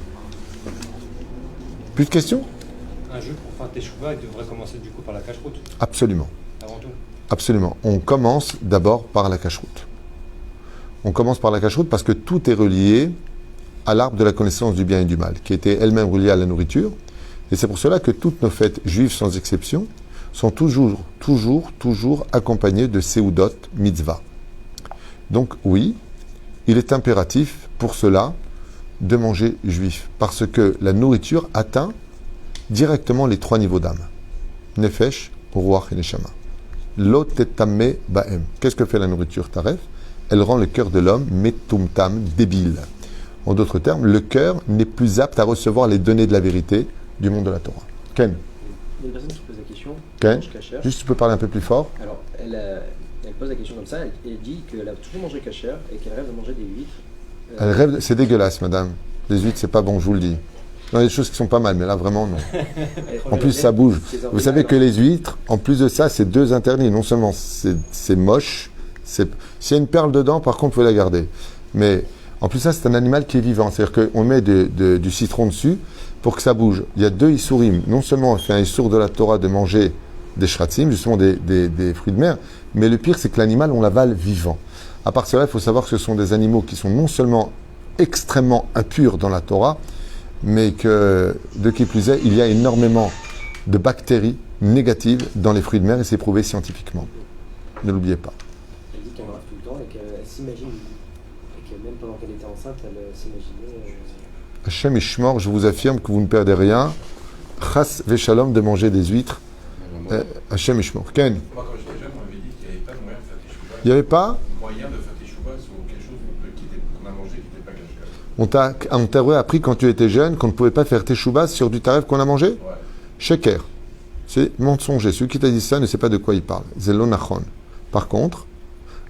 Plus de questions? Un juif pour faire Teshuvah, il devrait commencer du coup par la cache-route, Absolument. avant tout. Absolument. On commence d'abord par la cache-route. On commence par la cache-route parce que tout est relié à l'arbre de la connaissance du bien et du mal, qui était elle-même reliée à la nourriture. Et c'est pour cela que toutes nos fêtes juives, sans exception, sont toujours accompagnées de Seudot Mitzvah. Donc oui, il est impératif pour cela de manger juif, parce que la nourriture atteint directement les trois niveaux d'âme. Nefesh, Ruach et Neshama. Lotetame Baem. Qu'est-ce que fait la nourriture, Taref? Elle rend le cœur de l'homme metumtam, débile. En d'autres termes, le cœur n'est plus apte à recevoir les données de la vérité du monde de la Torah. Ken? Il y a une personne qui se pose la question. Ken? Mange kasher. Juste, tu peux parler un peu plus fort? Alors, elle pose la question comme ça, elle dit qu'elle a toujours mangé kasher et qu'elle rêve de manger des huîtres. Elle rêve, c'est dégueulasse, madame. Les huîtres, c'est pas bon, je vous le dis. Il y a des choses qui sont pas mal, mais là, vraiment, non. En plus, ça bouge. Vous savez que les huîtres, en plus de ça, c'est deux interdits. Non seulement c'est moche, s'il y a une perle dedans, par contre, vous pouvez la garder. Mais en plus, ça, c'est un animal qui est vivant. C'est-à-dire qu'on met du citron dessus pour que ça bouge. Il y a deux issourim. Non seulement on fait un issour de la Torah de manger des shratzim, justement des fruits de mer, mais le pire, c'est que l'animal, on l'avale vivant. À part cela, il faut savoir que ce sont des animaux qui sont non seulement extrêmement impurs dans la Torah, mais que, de qui plus est, il y a énormément de bactéries négatives dans les fruits de mer et c'est prouvé scientifiquement. Ne l'oubliez pas. Elle dit qu'elle rêve tout le temps et qu'elle s'imagine, et que même pendant qu'elle était enceinte, elle s'imaginait. Hachem Ishmor, je vous affirme que vous ne perdez rien. Chas Veshalom de manger des huîtres. Hachem Ishmor. Ken? Moi, quand j'étais jeune, on m'avait dit qu'il n'y avait pas de moyen de faire teshuva. Il n'y avait pas? Moyen de faire teshuva sur quelque chose qu'on a mangé qui n'était pas caché. On t'a appris quand tu étais jeune qu'on ne pouvait pas faire teshuva sur du taref qu'on a mangé? Ouais. Sheker. C'est mensonger. Celui qui t'a dit ça ne sait pas de quoi il parle. Zelonachon. Par contre,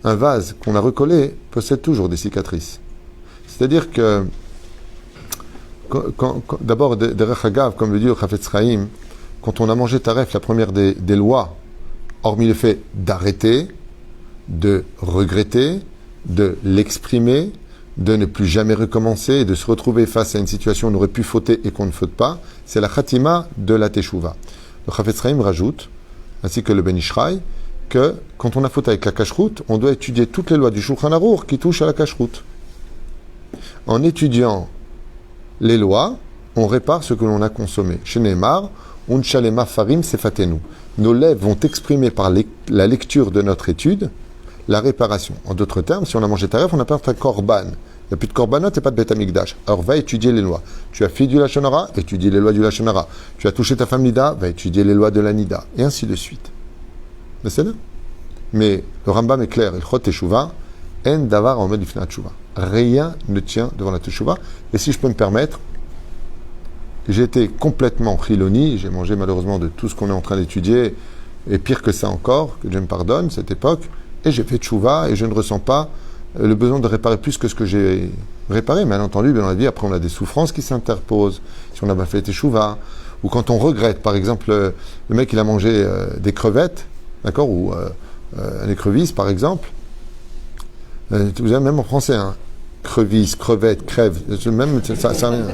un vase qu'on a recollé possède toujours des cicatrices. C'est-à-dire que, d'abord, derech hagav, comme le dit le Chafetz Chaim, quand on a mangé taref, la première des lois, hormis le fait d'arrêter, de regretter, de l'exprimer, de ne plus jamais recommencer et de se retrouver face à une situation où on aurait pu fauter et qu'on ne faute pas, c'est la khatima de la teshuva. Le Chafetz Chaim rajoute, ainsi que le Ben Ishraï, que quand on a faute avec la cache-route, on doit étudier toutes les lois du Shulchan Aruch qui touchent à la cache-route. En étudiant les lois, on répare ce que l'on a consommé. Chez Neymar, Unchalema farim sefatenu. Nos lèvres vont exprimer par la lecture de notre étude la réparation. En d'autres termes, si on a mangé taref, on n'a pas fait korban. Il n'y a plus de korbanot et pas de Beth Amikdash. Alors va étudier les lois. Tu as fait du Lashon Hara, étudie les lois du Lashon Hara. Tu as touché ta femme Nida, va étudier les lois de la Nida. Et ainsi de suite. Mais c'est là. Mais le Rambam est clair. Il chot teshuva, en davar en mode teshuva. Rien ne tient devant la teshuva. Et si je peux me permettre, j'ai été complètement chiloni. J'ai mangé malheureusement de tout ce qu'on est en train d'étudier. Et pire que ça encore, que Dieu me pardonne, cette époque. Et j'ai fait teshuva et je ne ressens pas le besoin de réparer plus que ce que j'ai réparé. Bien entendu, dans la vie, après on a des souffrances qui s'interposent. Si on n'a pas fait teshuva, ou quand on regrette, par exemple, le mec il a mangé des crevettes, d'accord, ou un écrevisse par exemple. Vous avez même en français, hein, crevisse, crevette, crève, même ça rien.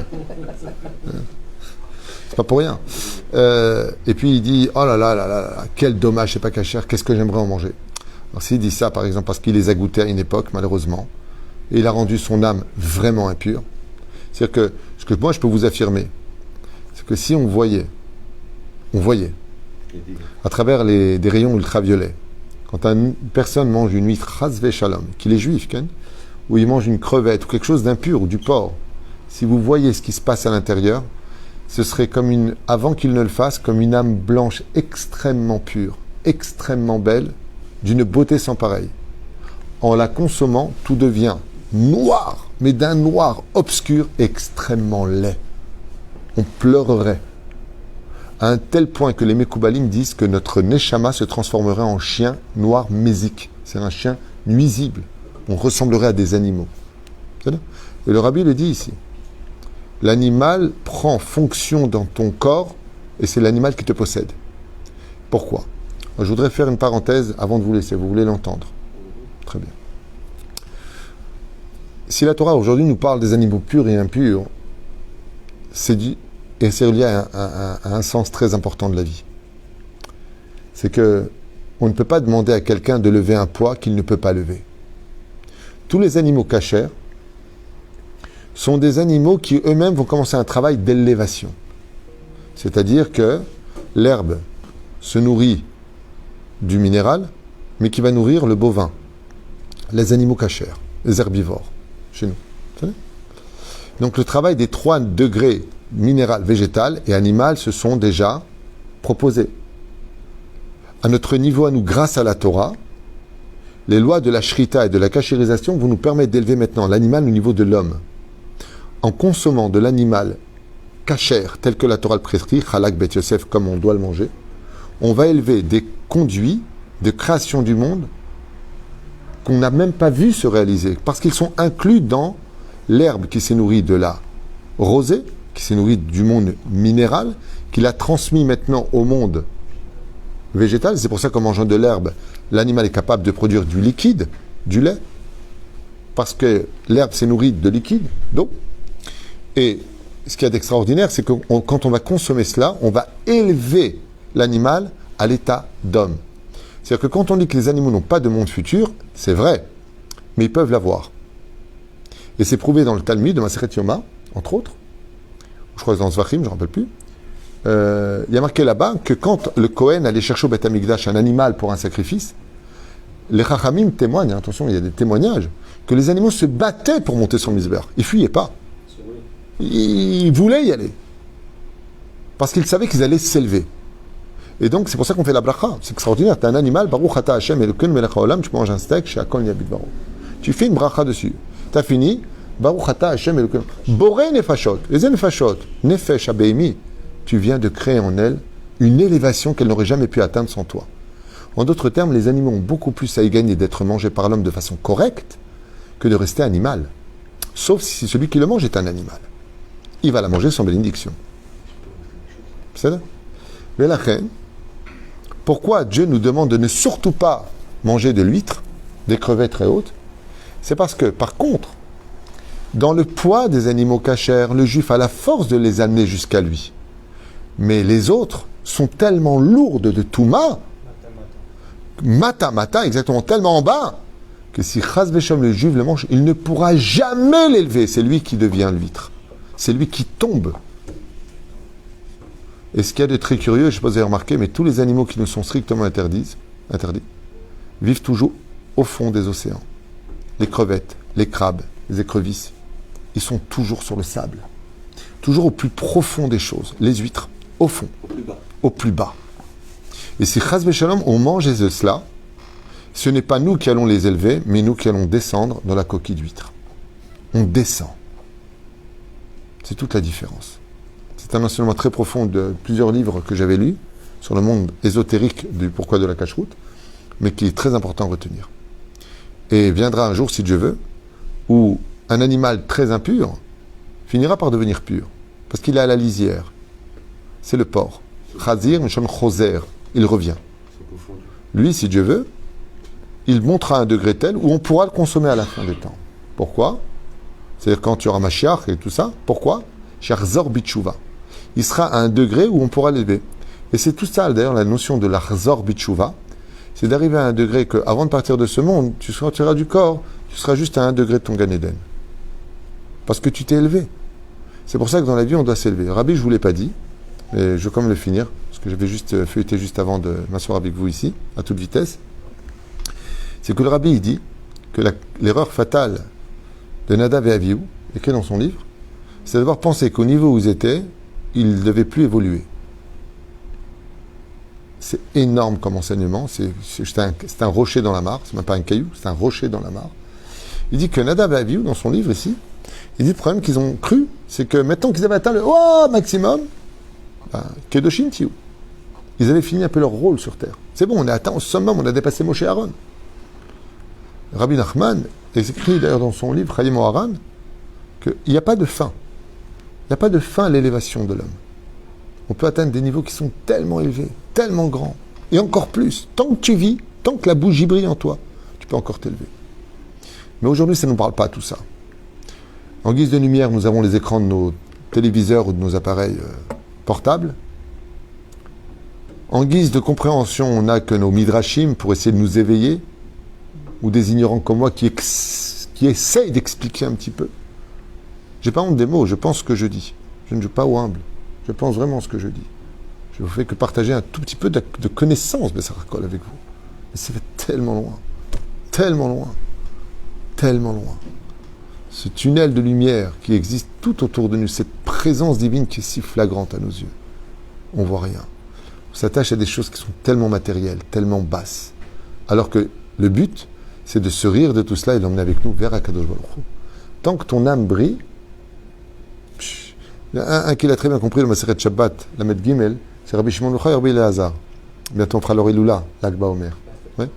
C'est pas pour rien. Et puis il dit, oh là là là là là, quel dommage, c'est pas cachère, qu'est-ce que j'aimerais en manger. Alors s'il dit ça, par exemple, parce qu'il les a goûtés à une époque, malheureusement, et il a rendu son âme vraiment impure, c'est-à-dire que ce que moi je peux vous affirmer, c'est que si on voyait, à travers des rayons ultraviolets, quand une personne mange une huître chasvé shalom, qu'il est juif, Ken, ou il mange une crevette, ou quelque chose d'impur, ou du porc, si vous voyez ce qui se passe à l'intérieur, ce serait comme avant qu'il ne le fasse, comme une âme blanche extrêmement pure, extrêmement belle, d'une beauté sans pareille. En la consommant, tout devient noir, mais d'un noir obscur, extrêmement laid. On pleurerait. À un tel point que les Mekoubalim disent que notre Neshama se transformerait en chien noir mésique. C'est un chien nuisible. On ressemblerait à des animaux. Et le rabbi le dit ici. L'animal prend fonction dans ton corps et c'est l'animal qui te possède. Pourquoi ? Je voudrais faire une parenthèse avant de vous laisser. Vous voulez l'entendre ? Très bien. Si la Torah aujourd'hui nous parle des animaux purs et impurs, c'est relié à un sens très important de la vie. C'est que on ne peut pas demander à quelqu'un de lever un poids qu'il ne peut pas lever. Tous les animaux cachers sont des animaux qui eux-mêmes vont commencer un travail d'élévation. C'est-à-dire que l'herbe se nourrit du minéral, mais qui va nourrir le bovin, les animaux cachers, les herbivores, chez nous. Vous savez ? Donc le travail des 3 degrés minéral, végétal et animal se sont déjà proposés. À notre niveau, à nous, grâce à la Torah, les lois de la shrita et de la cachérisation vont nous permettre d'élever maintenant l'animal au niveau de l'homme. En consommant de l'animal cachère, tel que la Torah le prescrit, Chalak Bet Yosef, comme on doit le manger, on va élever des conduits de création du monde qu'on n'a même pas vu se réaliser, parce qu'ils sont inclus dans l'herbe qui s'est nourrie de la rosée, qui s'est nourrie du monde minéral, qu'il a transmis maintenant au monde végétal. C'est pour ça qu'en mangeant de l'herbe, l'animal est capable de produire du liquide, du lait, parce que l'herbe s'est nourrie de liquide, d'eau. Et ce qu'il y a d'extraordinaire, c'est que quand on va consommer cela, on va élever l'animal à l'état d'homme. C'est-à-dire que quand on dit que les animaux n'ont pas de monde futur, c'est vrai, mais ils peuvent l'avoir. Et c'est prouvé dans le Talmud de Masechet Yoma, entre autres, je crois que dans Zvachim, je ne me rappelle plus, il y a marqué là-bas que quand le Kohen allait chercher au Beth Amikdash un animal pour un sacrifice, les Chachamim témoignent, attention, il y a des témoignages, que les animaux se battaient pour monter sur le misber. Ils ne fuyaient pas. Ils voulaient y aller. Parce qu'ils savaient qu'ils allaient s'élever. Et donc, c'est pour ça qu'on fait la bracha. C'est extraordinaire. Tu as un animal, Baruch Ata Hashem Elokeinu melech haolam, tu manges un steak chez Akol Yabit Baruch. Tu fais une bracha dessus. Tu as fini, Baruch Ata Hashem Elokeinu. Boré nefashot. Les nefashot, nefesh abeimi. Tu viens de créer en elle une élévation qu'elle n'aurait jamais pu atteindre sans toi. En d'autres termes, les animaux ont beaucoup plus à y gagner d'être mangés par l'homme de façon correcte que de rester animal. Sauf si celui qui le mange est un animal. Il va la manger sans bénédiction. C'est ça ? Mais la reine, pourquoi Dieu nous demande de ne surtout pas manger de l'huître, des crevettes très hautes ? C'est parce que, par contre, dans le poids des animaux cachers, le juif a la force de les amener jusqu'à lui. Mais les autres sont tellement lourdes de Touma, mata, exactement, tellement en bas, que si Chas Veshom, le juif, le mange, il ne pourra jamais l'élever. C'est lui qui devient l'huître. C'est lui qui tombe. Et ce qu'il y a de très curieux, je ne sais pas si vous avez remarqué, mais tous les animaux qui nous sont strictement interdits, vivent toujours au fond des océans. Les crevettes, les crabes, les écrevisses, ils sont toujours sur le sable. Toujours au plus profond des choses. Les huîtres, au fond. Au plus bas. Et si Chas V'Shalom, on mange de cela, ce n'est pas nous qui allons les élever, mais nous qui allons descendre dans la coquille d'huître. On descend. C'est toute la différence. C'est un enseignement très profond de plusieurs livres que j'avais lus sur le monde ésotérique du pourquoi de la cacheroute, mais qui est très important à retenir. Et viendra un jour, si Dieu veut, où un animal très impur finira par devenir pur, parce qu'il est à la lisière. C'est le porc. Chazir, Mishon Choser, il revient. Lui, si Dieu veut, il montera un degré tel où on pourra le consommer à la fin des temps. Pourquoi ? C'est-à-dire quand tu auras Mashiach et tout ça. Pourquoi ? Cher Zor Bitshuva. il sera à un degré où on pourra l'élever. Et c'est tout ça, d'ailleurs, la notion de l'Achzor Bitshuva, c'est d'arriver à un degré que, avant de partir de ce monde, tu sortiras du corps, tu seras juste à 1 degré de ton Gan Eden. Parce que tu t'es élevé. C'est pour ça que dans la vie, on doit s'élever. Rabbi, je ne vous l'ai pas dit, mais je vais quand même le finir, parce que j'avais juste feuilleté juste avant de m'asseoir avec vous ici, à toute vitesse. C'est que le Rabbi, il dit que l'erreur fatale de Nadav et Avihu, écrit dans son livre, c'est d'avoir pensé qu'au niveau où ils étaient, ils ne devaient plus évoluer. C'est énorme comme enseignement, c'est un rocher dans la mare, c'est même pas un caillou, c'est un rocher dans la mare. Il dit que Nadav et Avihu, dans son livre ici, il dit le problème qu'ils ont cru, c'est que maintenant qu'ils avaient atteint le maximum, Kedoshim Tiou, ils avaient fini un peu leur rôle sur terre. C'est bon, on est atteint au summum, on a dépassé Moshe Aaron. Rabbi Nachman écrit d'ailleurs dans son livre, Chaim Oharan, qu'il n'y a pas de fin. Il n'y a pas de fin à l'élévation de l'homme. On peut atteindre des niveaux qui sont tellement élevés, tellement grands, et encore plus. Tant que tu vis, tant que la bougie brille en toi, tu peux encore t'élever. Mais aujourd'hui, ça ne nous parle pas tout ça. En guise de lumière, nous avons les écrans de nos téléviseurs ou de nos appareils portables. En guise de compréhension, on n'a que nos midrashim pour essayer de nous éveiller, ou des ignorants comme moi qui essayent d'expliquer un petit peu. J'ai pas honte des mots, je pense ce que je dis. Je ne suis pas humble. Je pense vraiment ce que je dis. Je vous fais que partager un tout petit peu de connaissances, Bessarakol, avec vous. Mais ça fait tellement loin. Tellement loin. Tellement loin. Ce tunnel de lumière qui existe tout autour de nous, cette présence divine qui est si flagrante à nos yeux. On ne voit rien. On s'attache à des choses qui sont tellement matérielles, tellement basses. Alors que le but, c'est de se rire de tout cela et l'emmener avec nous vers Akadosh Baruch Hu. Tant que ton âme brille, un qui l'a très bien compris, le Maseret Shabbat, la Med Gimel, c'est Rabbi Shimon Yochai et Rabbi Elazar. Bientôt on fera leur Iloula, l'Akba Omer. Ouais.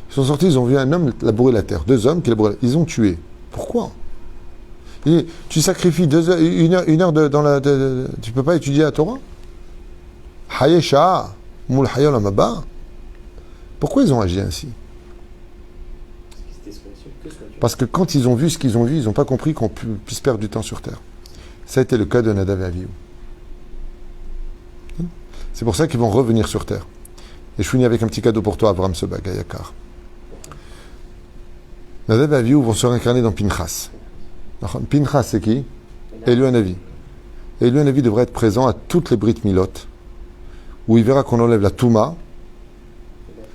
Ils sont sortis, ils ont vu un homme labourer la terre. 2 hommes qui labouraient. Ils ont tué. Pourquoi? Et tu sacrifies 2 heures, une heure tu peux pas étudier la Torah? Hayesha, Moul Hayol Amaba. Pourquoi ils ont agi ainsi? Parce que quand ils ont vu ce qu'ils ont vu, ils n'ont pas compris qu'on puisse perdre du temps sur terre. Ça a été le cas de Nadav et Avihu. C'est pour ça qu'ils vont revenir sur terre. Et je finis avec un petit cadeau pour toi, Avram Sebag, Yakar. Nadav et Avihu vont se réincarner dans Pinchas. Pinchas, c'est qui? Elihu Hanavi. Elihu Hanavi devrait être présent à toutes les Brit Milot, où il verra qu'on enlève la Touma,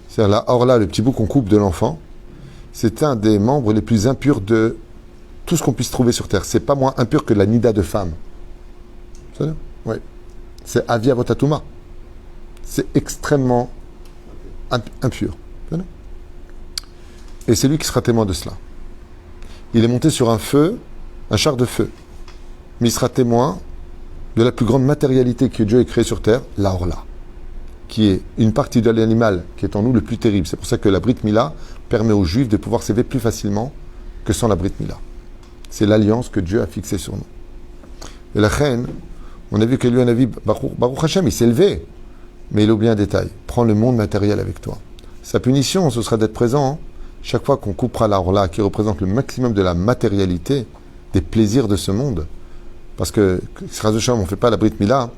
c'est-à-dire la Orla, le petit bout qu'on coupe de l'enfant. C'est un des membres les plus impurs de tout ce qu'on puisse trouver sur terre. C'est pas moins impur que la nida de femme. C'est-à-dire? Oui. C'est Avia Votatuma. C'est extrêmement impur. Et c'est lui qui sera témoin de cela. Il est monté sur un char de feu. Mais il sera témoin de la plus grande matérialité que Dieu ait créée sur terre, la Orla, qui est une partie de l'animal qui est en nous le plus terrible. C'est pour ça que la Brit Mila permet aux Juifs de pouvoir s'élever plus facilement que sans la Brit Mila. C'est l'alliance que Dieu a fixée sur nous. Et la reine, on a vu qu'Elihu Hanavi, Baruch Hashem, il s'est élevé, mais il a oublié un détail. Prends le monde matériel avec toi. Sa punition, ce sera d'être présent chaque fois qu'on coupera la Orla, qui représente le maximum de la matérialité, des plaisirs de ce monde. Parce que, on ne fait pas la Brit Mila,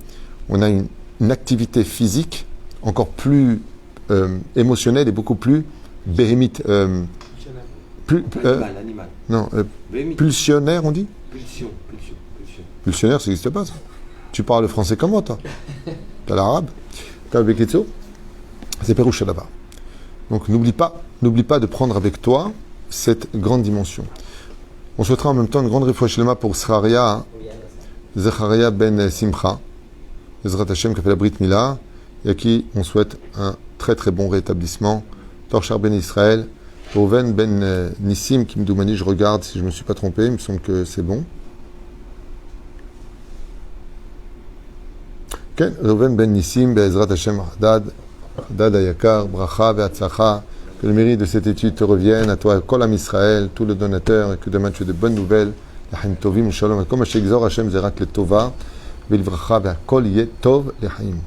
on a une activité physique encore plus émotionnelle et beaucoup plus béhémite. L'animal. Non, pulsionnaire, on dit? Pulsion. Pulsionnaire, ça n'existe pas, ça. Tu parles le français comment, toi? T'as l'arabe? T'as avec les tso? C'est Pérouche là-bas. Donc n'oublie pas de prendre avec toi cette grande dimension. On souhaitera en même temps une grande réfouachelema pour Zecharia ben Simcha, Ezrat Hashem qui a fait la Brit Mila, et à qui on souhaite un très très bon rétablissement. Torchar ben Israël, Reuven ben Nissim, qui me doumani, je regarde si je ne me suis pas trompé, il me semble que c'est bon. Okay. Reuven ben Nissim, Be'ezrat Hashem Hadad Ayakar, Bracha Ve'atzlacha, que le mérite de cette étude te revienne, à toi, Kol Am Israël, tous les donateurs, et que demain tu aies de bonnes nouvelles. L'chaim tovim, shalom, comme Hashegzor Hashem Zerak le Tova, Ve'livracha Ve'akol Yeh Tov l'chaim.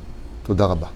Toda Rabba.